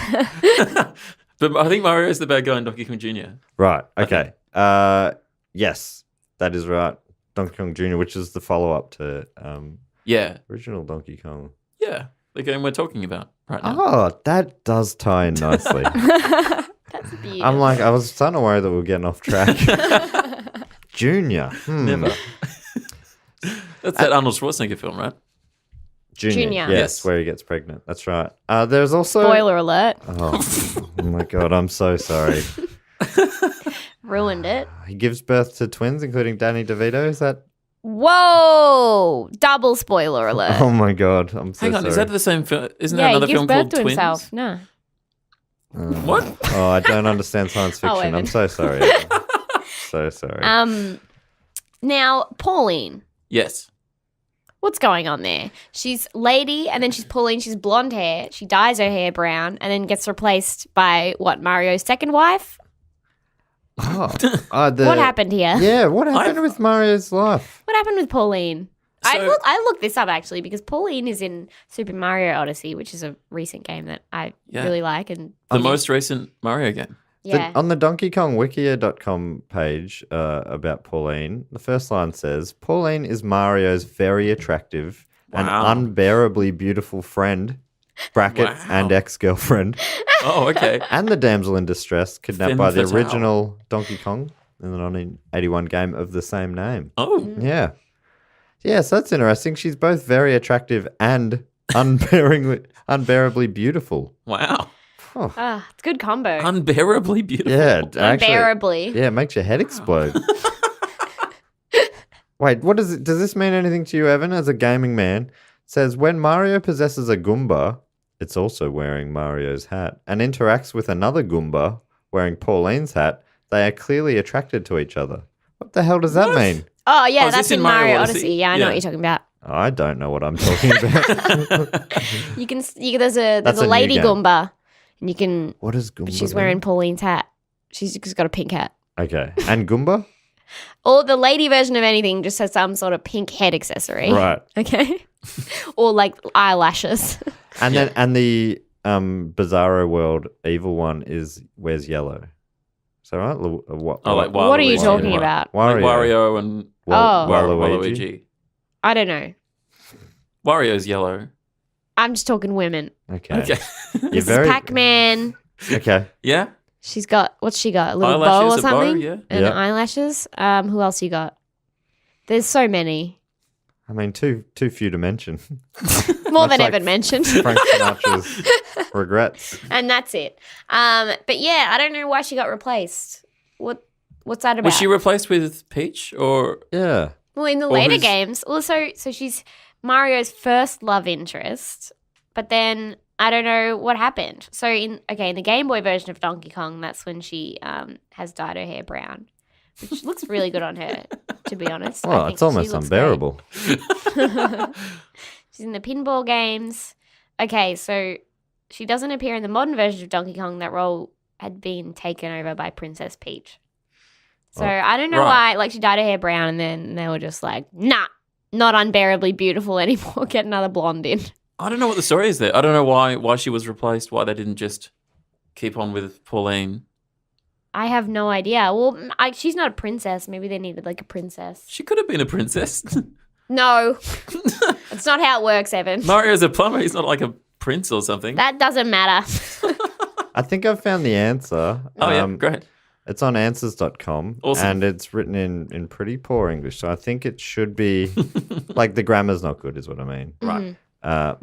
But I think Mario is the bad guy in Donkey Kong Jr. right. Okay. Yes, that is right. Donkey Kong Jr., which is the follow-up to Yeah, original Donkey Kong. yeah, the game we're talking about right now. Oh, that does tie in nicely. That's beautiful. I'm like, I was starting to worry that we were getting off track. Junior. Never. That's that Arnold Schwarzenegger film, right? Junior. Junior. Yes, where he gets pregnant. That's right. There's also. Spoiler alert. Oh my God, I'm so sorry. Ruined it. He gives birth to twins, including Danny DeVito. Is that? Whoa! Double spoiler alert. Oh my God, I'm so Hang on, sorry. is that the same film? Isn't yeah, there he another gives film birth called to Twins? himself. No. What? Oh, I don't understand science fiction. Evan. I'm so sorry. Evan. So sorry. Now, Pauline. Yes. What's going on there? She's lady, and then she's Pauline. She's blonde hair. She dyes her hair brown, and then gets replaced by what? Mario's second wife. What What happened here? Yeah, what happened with Mario's life? What happened with Pauline? I So- looked this up actually because Pauline is in Super Mario Odyssey, which is a recent game that I Yeah. really like. And The most recent Mario game. Yeah. On the DonkeyKongWikia.com page about Pauline, the first line says, Pauline is Mario's very attractive and Wow. unbearably beautiful friend, bracket, Wow. and ex-girlfriend, Oh, okay. and the damsel in distress kidnapped Femme by the fatale. original Donkey Kong in the 1981 game of the same name. Oh, Yeah. Yeah, so that's interesting. She's both very attractive and unbearably beautiful. wow. Oh, It's a good combo. Unbearably beautiful. yeah, actually. Unbearably. Yeah, it makes your head explode. Wait, what does this mean anything to you, Evan, as a gaming man? It says, when Mario possesses a Goomba, it's also wearing Mario's hat, and interacts with another Goomba wearing Pauline's hat, they are clearly attracted to each other. What the hell does that mean? Oh, yeah, Oh, is that's this in in Mario Mario Odyssey? Odyssey. Yeah, I know Yeah. what you're talking about. I don't know what I'm talking about. There's a That's a new lady game. Goomba, and you can. What is Goomba? She's mean? wearing Pauline's hat. She's just got a pink hat. Okay. And Goomba? Or the lady version of anything just has some sort of pink head accessory. Right. Okay. Or like eyelashes. And then and the Bizarro World evil one wears yellow. Is that right? Oh, like What are you Waluigi talking and about? Like Wario. Wario and Waluigi. Waluigi. I don't know. Wario's yellow. I'm just talking women. Okay. Okay. You're This very is Pac-Man. okay. Yeah. She's got, what's she got? A little bow Eyelashes, or a bow, something? yeah. And Yeah. eyelashes. Who else you got? There's so many. I mean, too few to mention. More Much than like Evan mentioned. Frank Sinatra's regrets. And that's it. But yeah, I don't know why she got replaced. What's that about? Was she replaced with Peach or Yeah. Well, in the Or later who's- games, so she's Mario's first love interest, but then I don't know what happened. So in the Game Boy version of Donkey Kong, that's when she has dyed her hair brown, which looks really good on her, to be honest. I Well, think it's almost she looks great. unbearable. She's in the pinball games. Okay, so she doesn't appear in the modern version of Donkey Kong. That role had been taken over by Princess Peach. So Oh, I don't know right. why, like, she dyed her hair brown and then they were just like, nah, not unbearably beautiful anymore. Get another blonde in. I don't know what the story is there. I don't know why she was replaced, why they didn't just keep on with Pauline. I have no idea. Well, she's not a princess. Maybe they needed, like, a princess. She could have been a princess. No. It's not how it works, Evan. Mario's a plumber. He's not like a prince or something. That doesn't matter. I think I've found the answer. Oh, yeah. Great. It's on answers.com Awesome. and it's written in pretty poor English. So I think it should be like the grammar's not good is what I mean. Right.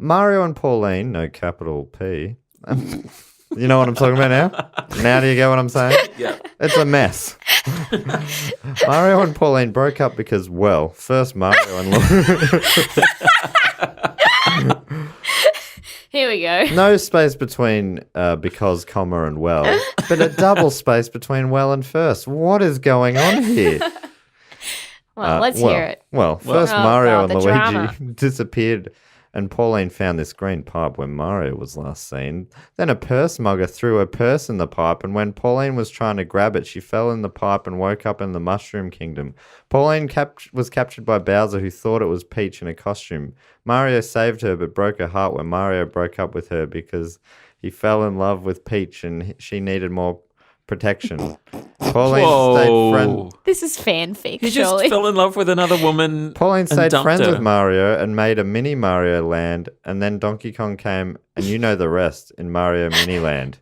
Mario and Pauline, no capital P. You know what I'm talking about now? Now do you get what I'm saying? Yeah. It's a mess. Mario and Pauline broke up because, well, first Mario and Here we go. no space between because, comma, and well, but a double space between well and first. What is going on here? Well, let's hear it. Well, first Oh, Mario God, and the Luigi drama. disappeared, and Pauline found this green pipe when Mario was last seen. Then a purse mugger threw a purse in the pipe, and when Pauline was trying to grab it, she fell in the pipe and woke up in the Mushroom Kingdom. Pauline was captured by Bowser, who thought it was Peach in a costume. Mario saved her, but broke her heart when Mario broke up with her because he fell in love with Peach and she needed more protection. Pauline stayed friends. This is fanfic, He just surely. fell in love with another woman. Pauline and stayed dumped friends her. with Mario and made a mini Mario land, and then Donkey Kong came, and you know the rest in Mario Mini Land.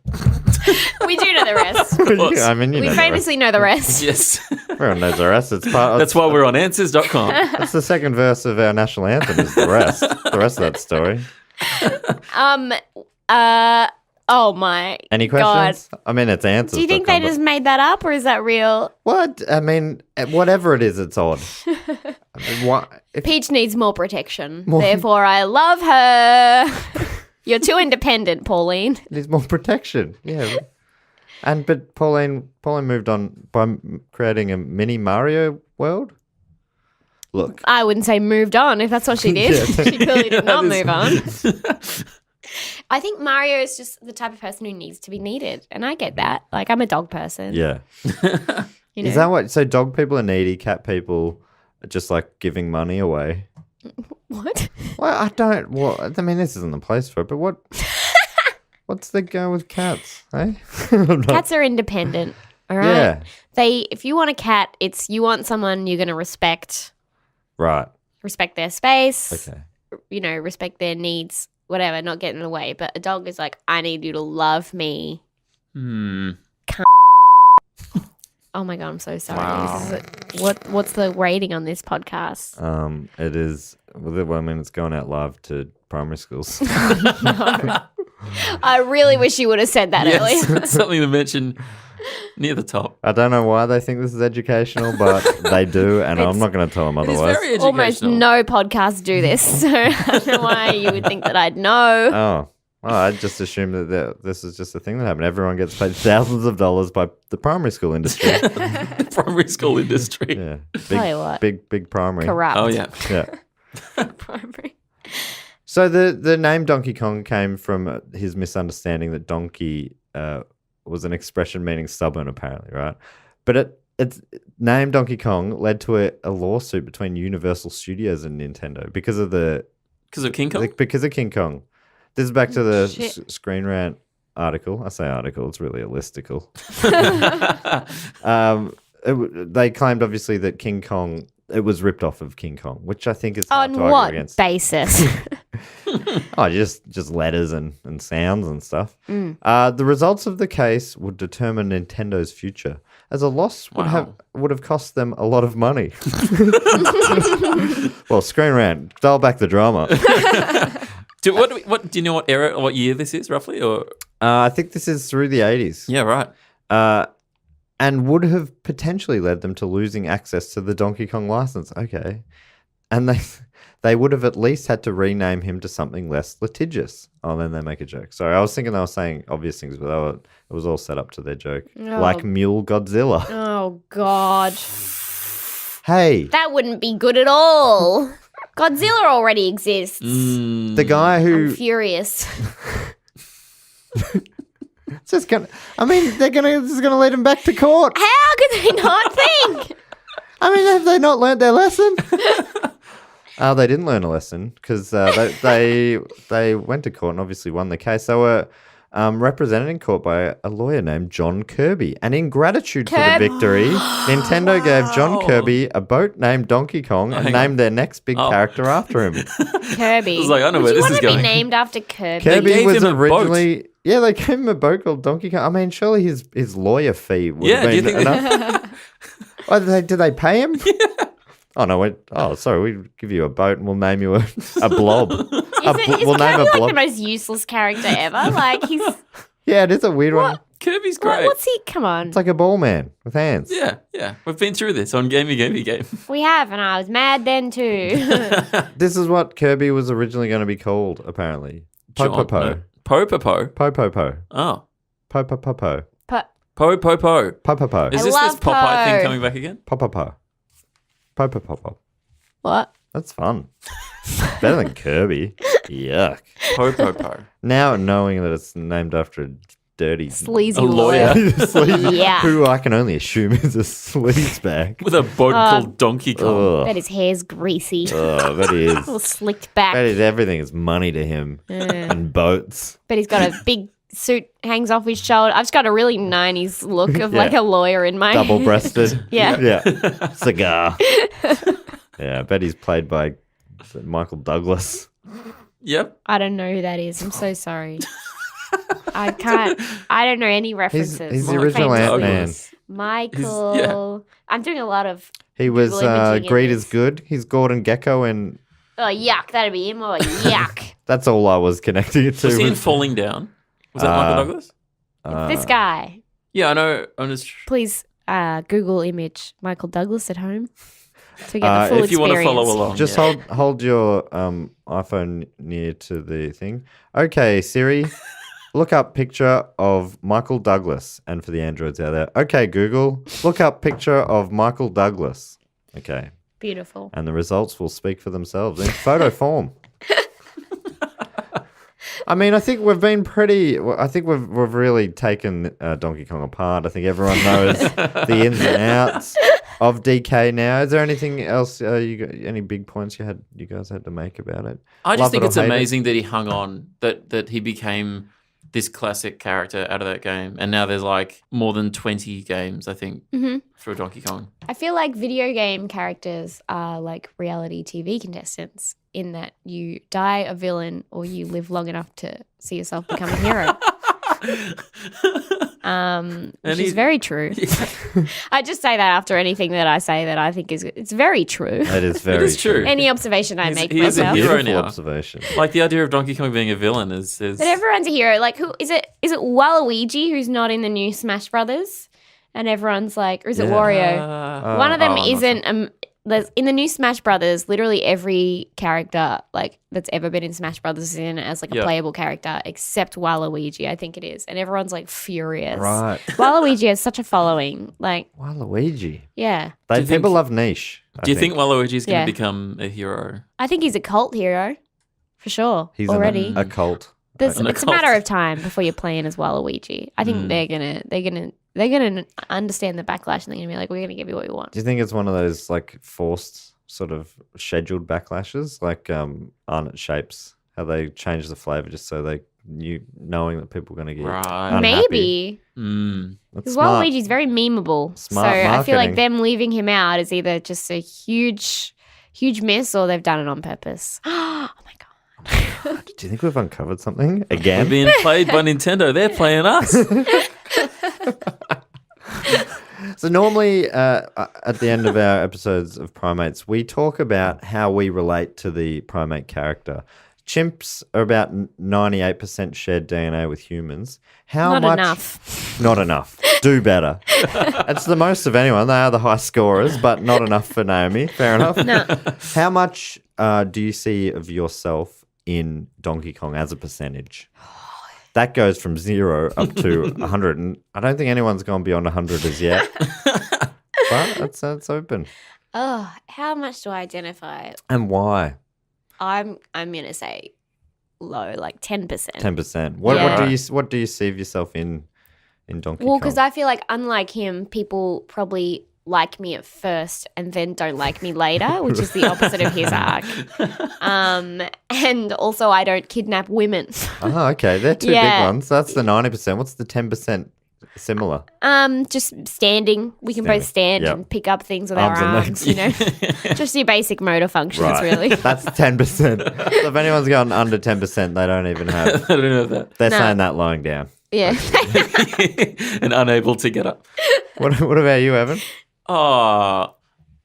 We do know the rest. course. I mean, you We know famously know the rest. Yes. the rest. Everyone knows the rest. It's part. That's why we're on answers.com. That's the second verse of our national anthem. Is the rest. The rest of that story. Oh my. Any God. questions? I mean, it's answers. Do you think they just made that up or is that real? What? I mean, whatever it is, it's odd. I mean, what? Peach needs more protection. Therefore, I love her. You're too independent, Pauline. Needs more protection. Yeah. But Pauline moved on by creating a mini Mario world. Look, I wouldn't say moved on if that's what she did. Yeah. She clearly did not That is- move on. I think Mario is just the type of person who needs to be needed. And I get that. Like, I'm a dog person. yeah. You know? Is that what? So dog people are needy, cat people are just like giving money away. What? Well, I don't. Well, I mean, this isn't the place for it. But what? What's the go with cats? Eh? Cats are independent. All right. Yeah. If you want a cat, you want someone you're going to respect. Right. Respect their space. Okay. Respect their needs. Whatever. Not get in the way. But a dog is like, I need you to love me. Oh my god, I'm so sorry. Wow. What's the rating on this podcast? It is. Well, I mean, it's going out live to primary schools. I really wish you would have said that earlier. Yes, something to mention near the top. I don't know why they think this is educational, but they do, and I'm not going to tell them It is otherwise. very Almost educational. no podcasts do this, so I don't know why you would think that I'd know. Oh. Well, I just assumed that this is just a thing that happened. Everyone gets paid thousands of dollars by the primary school industry. The primary school industry. Yeah. Tell you what. Big primary. Corrupt. Oh, yeah. Yeah. Primary. So the name Donkey Kong came from his misunderstanding that donkey was an expression meaning stubborn, apparently, right? But its name Donkey Kong led to a lawsuit between Universal Studios and Nintendo because of King Kong? Because of King Kong. This is back to the Shit. Screen Rant article. I say article, it's really a listicle. They claimed, obviously, that King Kong, it was ripped off of King Kong, which I think is hard On to argue what against. basis? Oh, just letters and sounds and stuff. The results of the case would determine Nintendo's future, as a loss would have cost them a lot of money. Well, Screen Rant, dial back the drama. Do you know what era or what year this is roughly? Or I think this is through the 80s. yeah, right. And would have potentially led them to losing access to the Donkey Kong license. Okay. And they would have at least had to rename him to something less litigious. Oh, then they make a joke. Sorry, I was thinking they were saying obvious things, but it was all set up to their joke. Oh. Like Mule Godzilla. Oh god, Hey, that wouldn't be good at all. Godzilla already exists. the guy I'm who furious. it's just gonna. I mean, this is gonna lead him back to court. How could they not think? I mean, have they not learned their lesson? They didn't learn a lesson because they went to court and obviously won the case. They were represented in court by a lawyer named John Kirby. And in gratitude for the victory, Nintendo gave John Kirby a boat named Donkey Kong and named their next big character after him. Kirby. I was like, I know Would where you this is want to going. be named after Kirby? Kirby gave was him a boat. originally... Yeah, they gave him a boat called Donkey Kong. I mean, surely his lawyer fee would have Yeah, do you been think enough. Oh, did they pay him? Yeah. Oh, no, sorry, we'll give you a boat and we'll name you a blob. Is we'll Kirby name a like blob. the most useless character ever? Like he's Yeah, it is a weird one. Kirby's great. what's he? Come on, It's like a ball man with hands. Yeah. We've been through this on Gamey Game. we have, and I was mad then too. This is what Kirby was originally going to be called, apparently. Popopo. Popopo. Popopo. Oh. Popopo. Popopo. Popopo. Is I this love Popeye thing Po. coming back again? Popopo. Popopo. What? That's fun. Better than Kirby. Yuck. Popopo. Now knowing that it's named after a dirty Sleazy A lawyer. sleaze, Yeah. who I can only assume is a sleazebag. With a boat called Donkey Kong. Bet his hair's greasy. That is. All slicked back. That is everything is money to him. And boats. Bet he's got a big suit hangs off his shoulder. I've just got a really 90s look of like a lawyer in my Double breasted. Yeah. Yeah. Cigar. Yeah, I bet he's played by Michael Douglas. Yep. I don't know who that is. I'm so sorry. I don't know any references. He's the original Famous Ant-Man. ones. Michael. I'm doing a lot of He was Google imaging in Greed this. is Good. He's Gordon Gekko, and Oh yuck, that'd be him. Oh yuck. that's all I was connecting it to. Was he in was- Falling Down? Was that Michael Douglas? This guy. Yeah, I know. I'm just... Please Google image Michael Douglas at home to get the full if you want to follow experience. along. Just yeah. hold your iPhone near to the thing. Okay, Siri, look up picture of Michael Douglas. And for the androids out there, okay, Google, look up picture of Michael Douglas. Okay, Beautiful. and the results will speak for themselves in photo form. I mean, I think we've been pretty. I think we've really taken Donkey Kong apart. I think everyone knows the ins and outs of DK now. Is there anything else? Any big points you guys had to make about it? I Love just think it or it's hate it? amazing that he hung on, that he became this classic character out of that game. And now there's like more than 20 games, I think, for Donkey Kong. I feel like video game characters are like reality TV contestants in that you die a villain or you live long enough to see yourself become a hero. Which is very true. I just say that after anything that I say that I think it's very true. It is very true. Any observation I make he is a myself. hero Beautiful now. observation. Like the idea of Donkey Kong being a villain is But everyone's a hero. Like, who is it? Is it Waluigi who's not in the new Smash Brothers? And everyone's like, or is it Wario? One of them isn't. In the new Smash Brothers, literally every character like that's ever been in Smash Brothers is in it as like a playable character, except Waluigi, I think it is, and everyone's like furious. Right. Waluigi has such a following. Like, Waluigi. yeah, People love niche. Do you think Waluigi's going Yeah. to become a hero? I think he's a cult hero for sure. He's already. a cult? It's An a occult. matter of time before you're playing as Waluigi. I think they're gonna understand the backlash and they're gonna be like, we're gonna give you what you want. Do you think it's one of those like forced sort of scheduled backlashes, like Arnott Shapes, how they change the flavor just so they knowing that people are going to get Right. unhappy? Maybe. That's Because smart. Waluigi's very memeable. Smart so I feel like marketing. them leaving him out is either just a huge miss or they've done it on purpose. Oh my God. Do you think we've uncovered something We're again? being played by Nintendo. They're playing us. So normally at the end of our episodes of Primates, we talk about how we relate to the primate character. Chimps are about 98% shared DNA with humans. How Not much? enough. Not enough. Do better. It's the most of anyone. They are the high scorers, but not enough for Naomi. Fair enough. No. How much do you see of yourself in Donkey Kong as a percentage? That goes from 0 up to 100. And I don't think anyone's gone beyond 100 as yet. But it's open. Oh, how much do I identify? And why? I'm gonna say low, like 10%. 10%. Yeah. What do you see of yourself in Donkey Well, Kong? because I feel like unlike him, people probably like me at first and then don't like me later, which is the opposite of his arc. And also I don't kidnap women. Oh, okay. They're two Yeah. big ones. That's the 90%. What's the 10% similar? Just standing. We can both stand Yep. and pick up things with Arms our and arms, legs. you know. Just your basic motor functions, Right. really. That's 10%. So if anyone's gone under 10%, they don't even have. I don't know that. They're No. saying that lying down. Yeah. And unable to get up. What about you, Evan? Oh,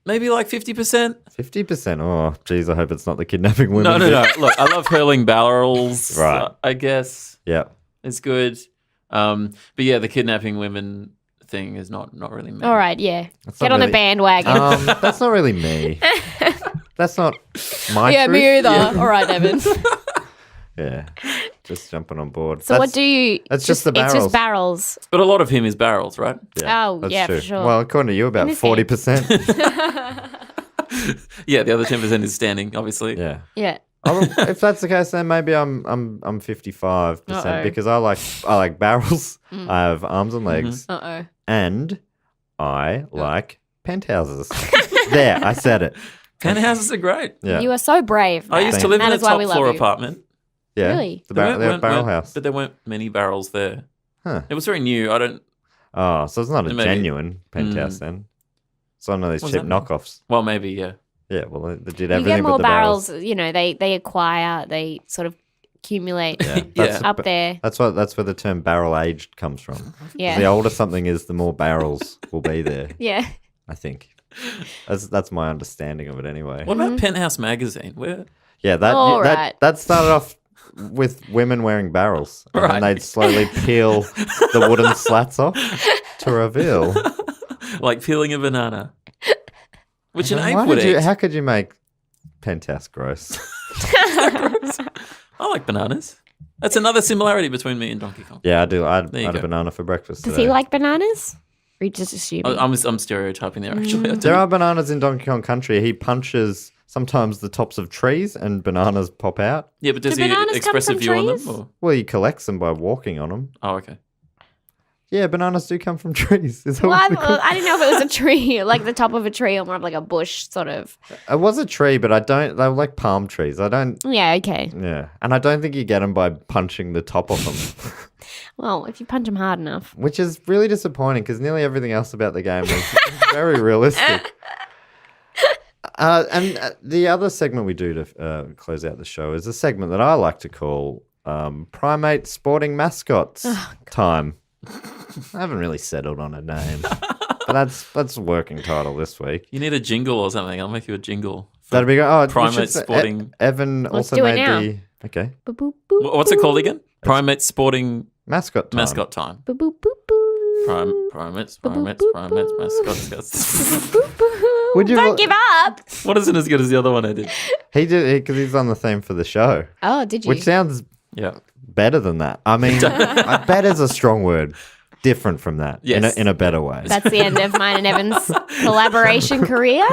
maybe like 50%. 50%. Oh, geez, I hope it's not the kidnapping women. No. Look, I love hurling barrels. Right. I guess Yeah. it's good. But yeah, the kidnapping women thing is not really me. All right, yeah. That's Get not on the really- bandwagon. That's not really me. That's not my yeah, truth. me either. All right, Evan. Yeah. Just jumping on board. So what do you... That's just the It's just barrels. barrels. But a lot of him is barrels, right? Oh, that's yeah, true. for sure. Well, according to you, about In this game. 40%. Yeah, the other 10% is standing, obviously. Yeah. Yeah. If that's the case, then maybe I'm 55% Uh-oh. because I like barrels. I have arms and legs, Uh-oh. and I like penthouses. There, I said it. Penthouses are great. Yeah, You are so brave. I used to Matt. live in That a is why top we love floor you. apartment. yeah. Really? The barrel house. But there weren't many barrels there. Huh. It was very new. I don't. Oh, so it's not a Maybe. genuine penthouse then. It's one of these What's cheap that mean? knockoffs. Well, maybe, yeah. Yeah, well, they did You everything get but more the barrels, barrels. you know, they acquire, they sort of accumulate Yeah, that's, Yeah. up there. that's where the term barrel aged comes from. Yeah. The older something is, the more barrels will be there. Yeah. I think that's my understanding of it anyway. What about Penthouse Magazine? Where? Yeah, that All that right. that started off with women wearing barrels, and Right. then they'd slowly peel the wooden slats off to reveal. Like peeling a banana. Which an ape Why would did you, eat. how could you make penthouse gross? I like bananas. That's another similarity between me and Donkey Kong. Yeah, I do. I had you a go. banana for breakfast Does today. he like bananas? Or you just assuming? I'm stereotyping there, actually. I There do. are bananas in Donkey Kong Country. He punches sometimes the tops of trees and bananas pop out. Yeah, but does Do he bananas come express a from view on trees? them? Or? Well, he collects them by walking on them. Oh, okay. Yeah, bananas do come from trees. Is that Well, what we call- I didn't know if it was a tree, like the top of a tree, or more of like a bush, sort of. It was a tree, but they were like palm trees. Yeah, okay. Yeah. And I don't think you get them by punching the top of them, Well, if you punch them hard enough. which is really disappointing because nearly everything else about the game is very realistic. And the other segment we do to close out the show is a segment that I like to call Primate Sporting Mascots Time. I haven't really settled on a name, but that's a working title this week. You need a jingle or something. I'll make you a jingle. That'd be good. Oh, Primate Sporting. Evan Let's also do it made now. the okay Boop, boop, boop, What's it called again? Primate Sporting mascot time. Mascot Time. boop, boop, boop, boop. Primates, boop, mascots. Would you? Don't give up. What isn't as good as the other one I did? He did because he's on the theme for the show, Oh, did you? which sounds Yeah. better than that. I mean, better's a strong word. Different from that, Yes. in a better way. That's the end of mine and Evan's collaboration career.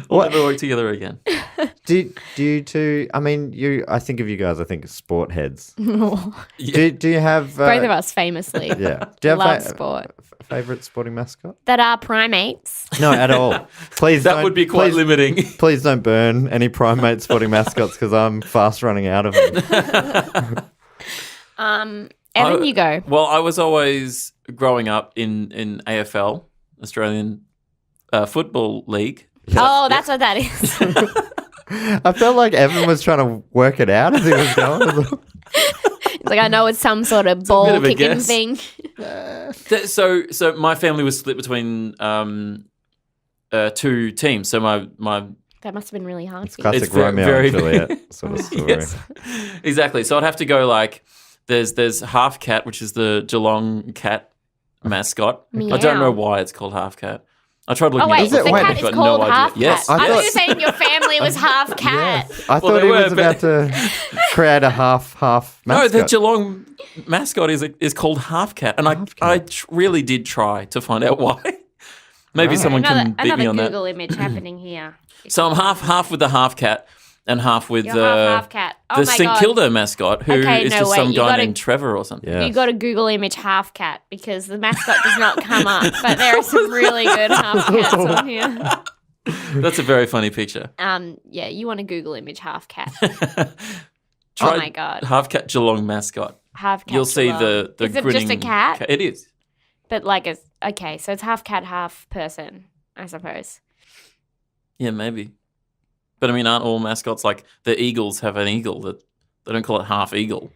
We'll never work together again. Do you two? I mean, I think of you guys. I think sport heads. Both Do you have of us famously Yeah. Do you have love sport. favorite sporting mascot? That are primates. No, at all. Please. That don't- would be quite please, limiting. Please don't burn any primate sporting mascots because I'm fast running out of them. Evan, you go. Well, I was always growing up in AFL, Australian Football League. Oh, that's what that is. I felt like Evan was trying to work it out as he was going. It's like, I know it's some sort of bit ball of a kicking guess. thing. So my family was split between two teams. So my That must have been really hard for you. Classic It's very- Romeo very- and Juliet sort of story. yes, exactly. So I'd have to go like there's Half Cat, which is the Geelong cat mascot. I don't know why it's called Half Cat. I tried looking Oh, wait, it Is it- up. the wait, cat I've is got called no idea. half Yes. cat. I I thought thought- you were saying your family was half cat. Yes. I Well, thought they he were, was about to create a half No, mascot. the Geelong mascot is called Half Cat, and I really did try to find out why. Maybe someone can beat me on that. Google image happening here. So I'm half with the Half Cat and half with You're half cat. Oh the my St God. Kilda mascot, who is Okay, no, just wait, some you guy gotta- named Trevor or something. Yes. You got to Google image half cat because the mascot does not come up, but there are some really good half cats on here. That's a very funny picture. Yeah, you want to Google image half cat. Try Oh my God. Half Cat Geelong mascot. Half cat. You'll see the Is it grinning just a cat? It is. But like okay, so it's half cat, half person, I suppose. Yeah, maybe. But I mean, aren't all mascots like the Eagles have an eagle that they don't call it half eagle?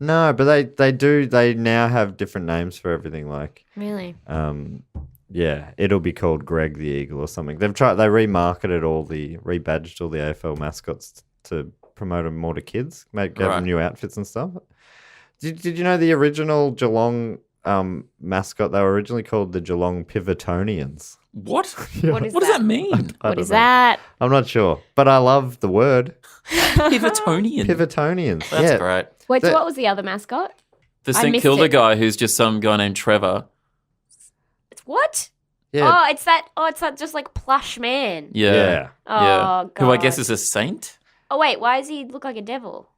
No, but they do. They now have different names for everything. Like, Really? yeah, it'll be called Greg the Eagle or something. They rebadged all the AFL mascots to promote them more to kids, give Right. them new outfits and stuff. Did you know the original Geelong mascot? They were originally called the Geelong Pivotonians. What? What What does that mean? I What don't is know. that? I'm not sure, but I love the word Pivotonian. Pivotonians. That's yeah. great. Wait, so That- what was the other mascot? The I St missed Kilda it. guy who's just some guy named Trevor. It's what? Yeah. Oh, it's that just like plush man. Yeah. Yeah. Oh, yeah. Who I God. guess is a saint? Oh wait, why does he look like a devil?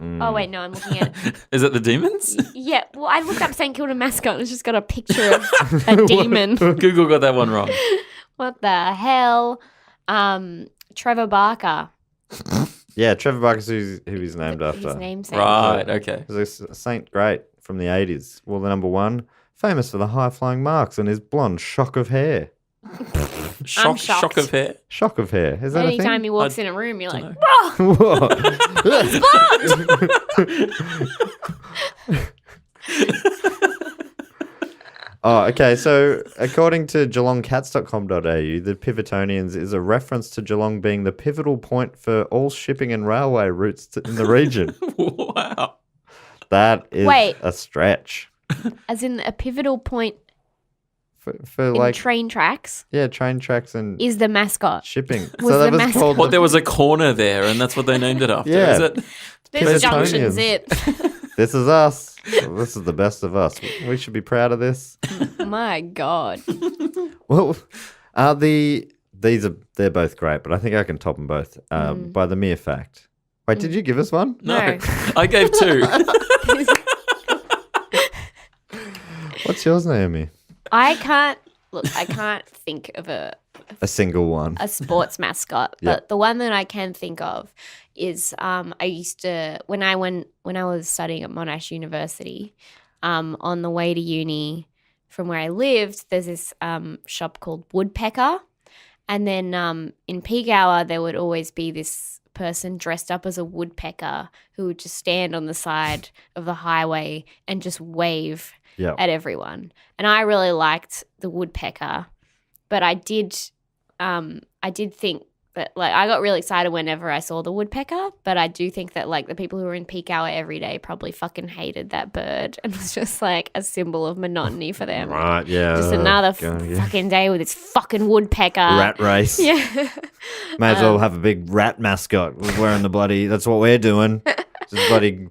Mm. Oh wait, no, I'm looking at Is it the demons? Yeah, well I looked up St Kilda mascot and it's just got a picture of a demon. Google got that one wrong. What the hell? Trevor Barker. Yeah, Trevor Barker's who he's named after. His name's Right, okay. He's a saint great from the 80s. Well, the number one, famous for the high-flying marks and his blonde shock of hair. Shock shocked. of hair. Shock of hair. Is that Anytime a he walks in a room, you're like, dunno. "Whoa!" thing? Oh, okay. So, according to GeelongCats.com.au, the Pivotonians is a reference to Geelong being the pivotal point for all shipping and railway routes in the region. Wow. That is Wait. a stretch. As in a pivotal point For in like, train tracks yeah, train tracks and is the mascot. shipping. Was the mascot- called What, there was a corner there, and that's what they named it after, Yeah. is it? This Pivotonians. junction's it. This is us. This is the best of us. We should be proud of this. My God. Well, they're both great, but I think I can top them both by the mere fact. Wait, did you give us one? No. No. I gave two. What's yours, Naomi? I can't think of a single one. A sports mascot, but the one that I can think of is I used to when I was studying at Monash University, on the way to uni from where I lived, there's this shop called Woodpecker, and then in peak hour there would always be this person dressed up as a woodpecker who would just stand on the side of the highway and just wave at everyone. And I really liked the woodpecker, but I did think that, like, I got really excited whenever I saw the woodpecker, but I do think that, like, the people who were in peak hour every day probably fucking hated that bird and was just like a symbol of monotony for them. Right, yeah. Just another fucking day with this fucking woodpecker. Rat race. Yeah. May as well have a big rat mascot. We're wearing the bloody, that's what we're doing. Just bloody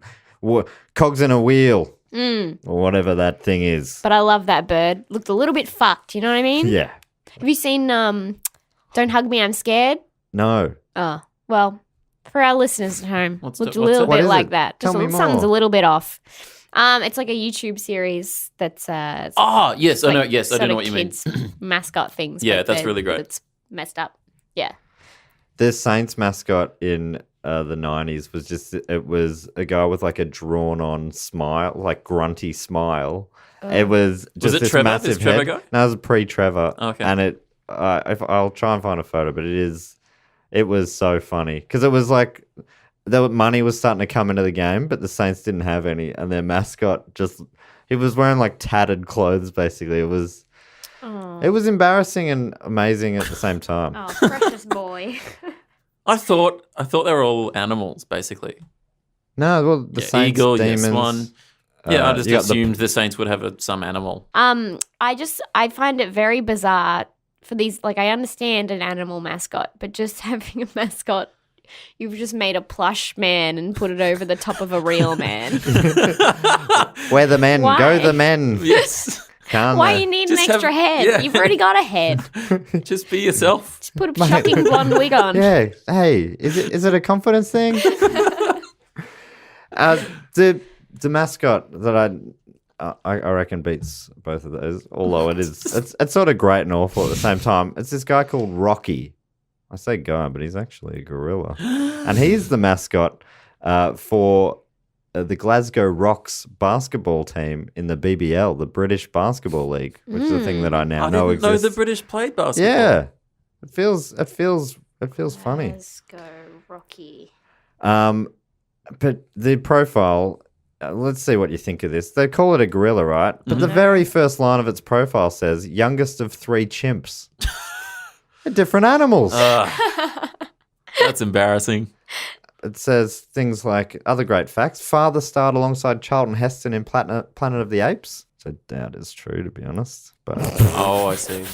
cogs in a wheel. Or whatever that thing is. But I love that bird. Looked a little bit fucked, you know what I mean? Yeah. Have you seen Don't Hug Me, I'm Scared? No. Oh, well, for our listeners at home, What's looked it? a little What bit is like it? that. Tell me Something's more. a little bit off. It's like a YouTube series that's Oh, yes, I know. Yes, I do know what you mean. kids mascot things. Yeah, but that's really great. It's messed up. Yeah. The Saints mascot in the 90s was a guy with like a drawn-on smile, like grunty smile. It was just it this Trevor? massive This Trevor head. guy? No, it was pre-Trevor. Okay. And I'll try and find a photo, but it was so funny because it was like money was starting to come into the game, but the Saints didn't have any, and their mascot he was wearing like tattered clothes. Basically, it was embarrassing and amazing at the same time. Oh, precious boy. I thought they were all animals, basically. No, well, the Saints, eagle, demons. Swan. Yeah, I just you got assumed the Saints would have some animal. I find it very bizarre for these. Like, I understand an animal mascot, but just having a mascot, you've just made a plush man and put it over the top of a real man. We're the men. Why? Go the men. Yes. Can't Why they? you need Just an extra have- head? yeah. You've already got a head. Just be yourself. Just put a shocking blonde wig on. Yeah. Hey, is it a confidence thing? The mascot that I reckon beats both of those. Although it's sort of great and awful at the same time. It's this guy called Rocky. I say guy, but he's actually a gorilla, and he's the mascot for the Glasgow Rocks basketball team in the BBL, the British Basketball League, which is a thing that I now I know didn't know exists. the British played basketball. Yeah, it feels funny. Let's go, Rocky. But the profile, let's see what you think of this. They call it a gorilla, right? But the very first line of its profile says, youngest of 3 chimps. They're different animals. That's embarrassing. It says things like, other great facts, father starred alongside Charlton Heston in Planet of the Apes. Which I doubt is true, to be honest. But Oh, I see.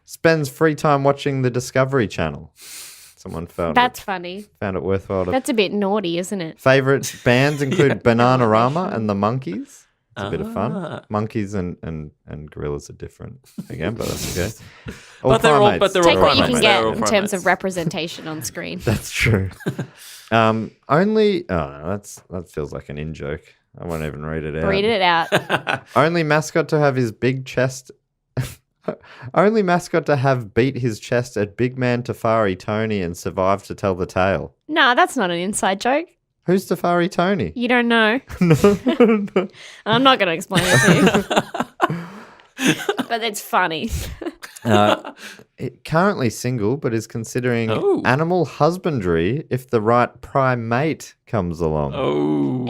spends free time watching the Discovery Channel. Someone found funny. it worthwhile to That's a bit naughty, isn't it? Favorite bands include Bananarama and the Monkeys. It's a bit of fun. Ah. Monkeys and gorillas are different again, but that's okay. But they're all Take what you primates. can They're get all in terms primates. of representation on screen. That's true. That feels like an in joke. I won't even read it out. Read it out. Only mascot to have his big chest. Only mascot to have beat his chest at Big Man Tafari Tony and survived to tell the tale. No, that's not an inside joke. Who's Tafari Tony? You don't know. I'm not going to explain it to you. But it's funny. Currently single, but is considering Oh. animal husbandry if the right primate comes along. Oh,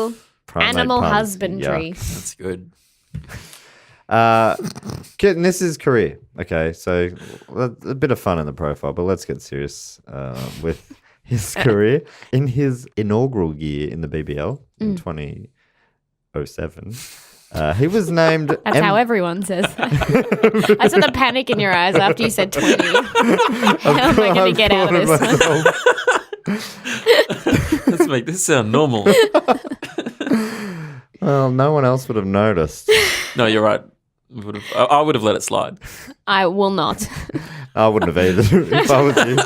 Ew. Primate Animal puns. husbandry. that's good. Kitten, this is career. Okay, so a bit of fun in the profile, but let's get serious with his career. In his inaugural year in the BBL in 2007, he was named... That's how everyone says that. I saw the panic in your eyes after you said 20. How am I going to get out of this one? Let's make this sound normal. Well, no one else would have noticed. No, you're right. I would have let it slide. I will not. I wouldn't have either if I was you.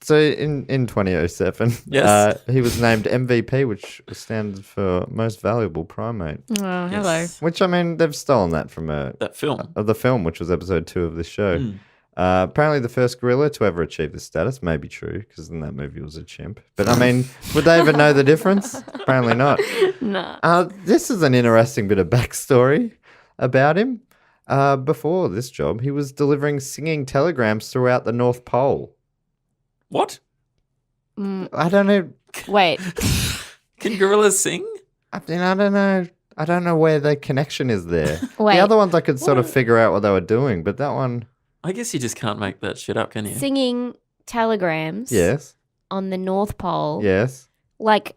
So in 2007, Yes. he was named MVP, which stands for Most Valuable Primate. Oh, hello. Which, I mean, they've stolen that from That film. the film, which was episode 2 of this show. Apparently, the first gorilla to ever achieve this status may be true, because in that movie it was a chimp. But, I mean, would they even know the difference? Apparently not. No. This is an interesting bit of backstory about him. Before this job, he was delivering singing telegrams throughout the North Pole. What? I don't know. Wait. Can gorillas sing? I mean, I don't know. I don't know where the connection is there. Wait. The other ones I could sort of figure out what they were doing, but that one, I guess you just can't make that shit up, can you? Singing telegrams yes, on the North Pole. yes. Like,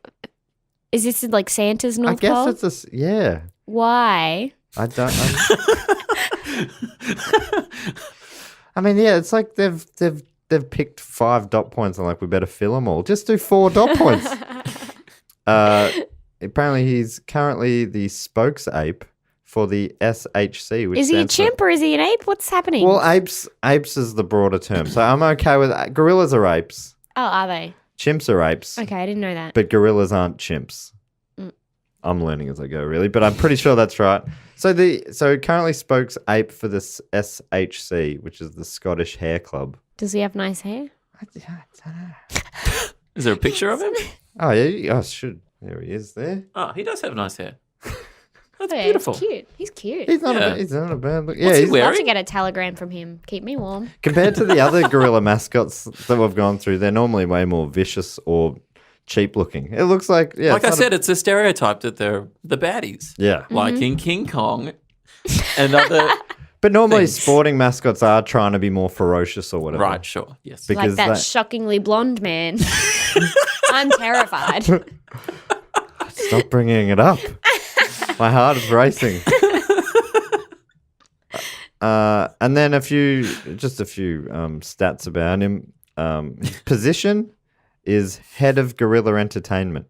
is this like Santa's North I guess Pole? it's yeah. Why? I don't. I mean, yeah. It's like they've picked 5 dot points and like we better fill them all. Just do 4 dot points. Apparently, he's currently the spokes ape for the SHC, which Is he a stands for- chimp or is he an ape? What's happening? Well, apes is the broader term, so I'm okay with gorillas are apes, oh, are they? chimps are apes, Okay, I didn't know that. but gorillas aren't chimps. I'm learning as I go, really, but I'm pretty sure that's right. So currently spokes ape for this SHC, which is the Scottish Hare Club. Does he have nice hair? I don't know. Is there a picture of him? Oh yeah, should. There he is. There. Oh, he does have nice hair. That's Yeah, beautiful. He's cute. He's cute. He's not. Yeah. He's not a bad look. What's Yeah, he he's, wearing? I'd love to get a telegram from him. Keep me warm. compared to the other gorilla mascots that we've gone through, they're normally way more vicious or cheap looking. It looks like Like I said, it's a stereotype that they're the baddies. yeah. Like in King Kong and other. But normally things. sporting mascots are trying to be more ferocious or whatever. Right, sure. Yes. Because Like that that- shockingly blonde man. I'm terrified. Stop bringing it up. My heart is racing. And then a few stats about him. His position is head of guerrilla entertainment.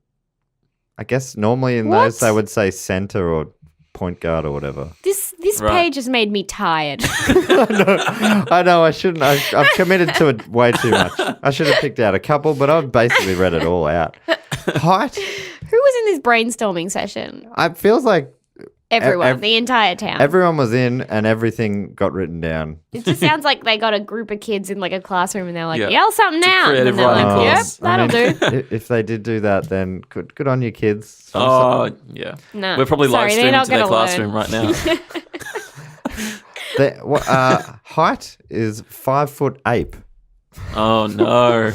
I guess normally in those What? they would say center or point guard or whatever. This Right. page has made me tired. I know I shouldn't. I've committed to it way too much. I should have picked out a couple, but I've basically read it all out. Height. Who was in this brainstorming session? It feels like Everyone, the entire town. everyone was in and everything got written down. It just sounds like they got a group of kids in like a classroom and they're like, Yeah. yell something It's a out. creative And they're like, writing yep, class. that'll do. If they did do that, then good on you, kids. Oh, yeah. No. We're probably Sorry, live they're streaming not to their gonna classroom learn. right now. Height is 5 foot ape. Oh, no.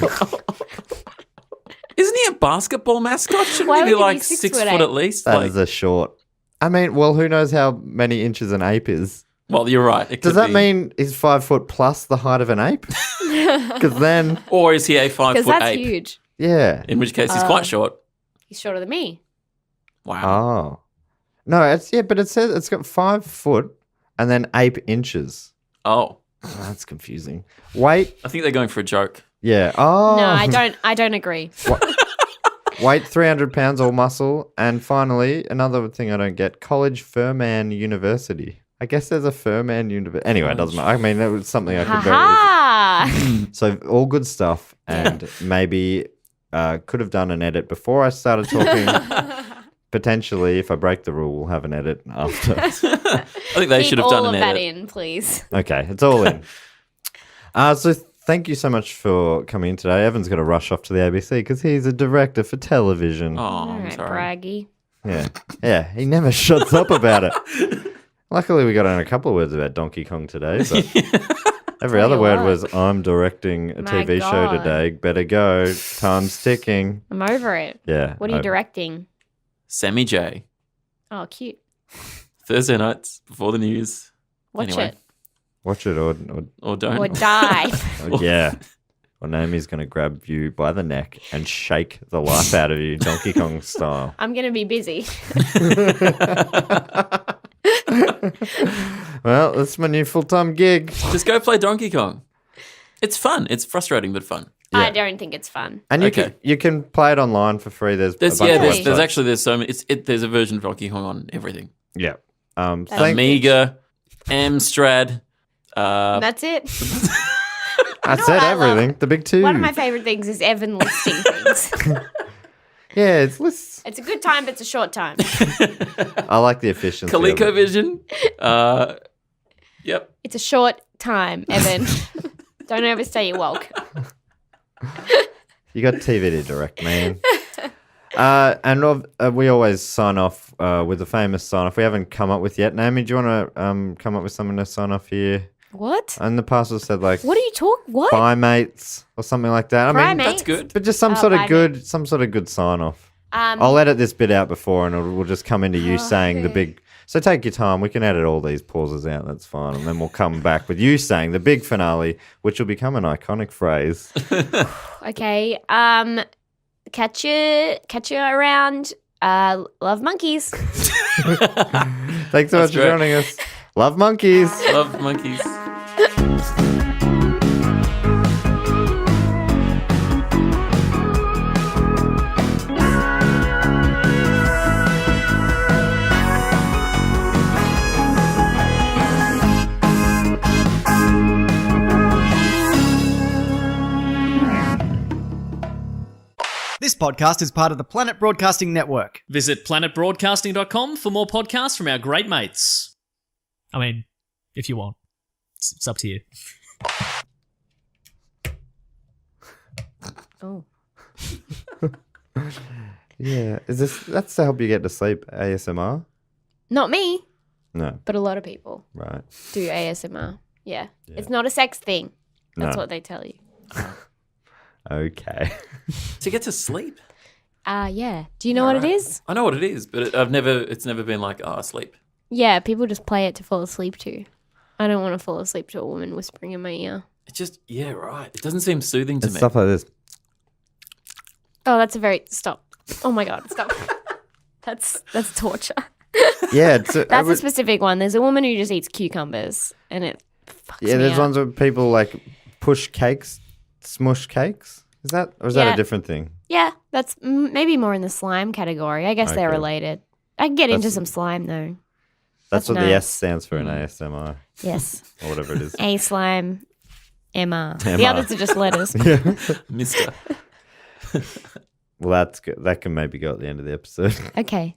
Isn't he a basketball mascot? Shouldn't Why he would be he be like 6 6 foot foot eight? at least? That Like, is a short. I mean, well, who knows how many inches an ape is? well, you're right. It Does could that be. mean he's 5 foot plus the height of an ape? Because then, Or is he a 5 Because foot that's ape? huge. yeah. In which case he's quite short. He's shorter than me. Wow. Oh. No, but it says it's got 5 foot and then ape inches. Oh. Oh, that's confusing. Weight, I think they're going for a joke. yeah. Oh. No, I don't agree. Weight 300 pounds all muscle. And finally, another thing I don't get, College Furman University. I guess there's a Furman University. Anyway, it doesn't matter. I mean, that was something I could very Ha So all good stuff. And maybe could have done an edit before I started talking. Potentially, if I break the rule, we'll have an edit after. I think they should have done all an of that edit. in, please. Okay, it's all in. So thank you so much for coming in today. Evan's got to rush off to the ABC because he's a director for television. Oh, All I'm right, sorry. braggy. Yeah, he never shuts up about it. Luckily, we got on a couple of words about Donkey Kong today, but every Tell other you word what. was, I'm directing a My TV show God. today. Better go. Time's ticking. I'm over it. Yeah. What are you directing? Sammy J. Oh, cute. Thursday nights before the news. Watch Anyway. it. Watch it or Or don't. Or die. yeah. Or Naomi's going to grab you by the neck and shake the life out of you, Donkey Kong style. I'm going to be busy. Well, that's my new full-time gig. Just go play Donkey Kong. It's fun. It's frustrating but fun. Yeah. I don't think it's fun. And Okay. you can play it online for free. There's There's a bunch of Really? there's websites. so many. There's a version of Donkey Kong on everything. Yeah. That's Thank, Amiga, Amstrad. That's it. I said what I love? everything. The big two. One of my favorite things is Evan listing things. Yeah, it's lists. It's a good time, but it's a short time. I like the efficiency. of it. ColecoVision. Yep. It's a short time, Evan. Don't overstay your welcome. You got TV to direct, man. And we always sign off with the famous sign off we haven't come up with yet. Naomi, do you want to come up with something to sign off here? What? In the past, it said like What are you talking? What? primates or something like that. I mean, Primates? That's good. but just some sort of good sign off. I'll edit this bit out before, and we'll just come into you saying the big. So take your time. We can edit all these pauses out. That's fine, and then we'll come back with you saying the big finale, which will become an iconic phrase. Okay. Catch you around. Love monkeys. Thanks so much for joining us. Love monkeys. Love monkeys. This podcast is part of the Planet Broadcasting Network. Visit planetbroadcasting.com for more podcasts from our great mates. I mean, if you want. It's up to you. Oh. Yeah, that's to help you get to sleep? ASMR? Not me, No, but a lot of people right. do ASMR. Yeah. It's not a sex thing. That's No. what they tell you. Okay. To get to sleep. Yeah. Do you know what it is? I know what it is, but it's never been like, sleep. Yeah, people just play it to fall asleep to. I don't want to fall asleep to a woman whispering in my ear. It just, yeah, right. It doesn't seem soothing to It's me. stuff like this. Oh, that's a very stop. Oh my god, stop. That's torture. Yeah, That's a specific one. There's a woman who just eats cucumbers and it fucks me there's up. ones where people like push cakes, smush cakes. Is that or is that Yeah. a different thing? Yeah, that's maybe more in the slime category. I guess they're Okay. related. I can get into That's- some slime though. That's what the nice. S stands for in ASMR Yes. or whatever it is. A slime, MR. The MR. others are just letters. Mister. Well, that's good. That can maybe go at the end of the episode. Okay.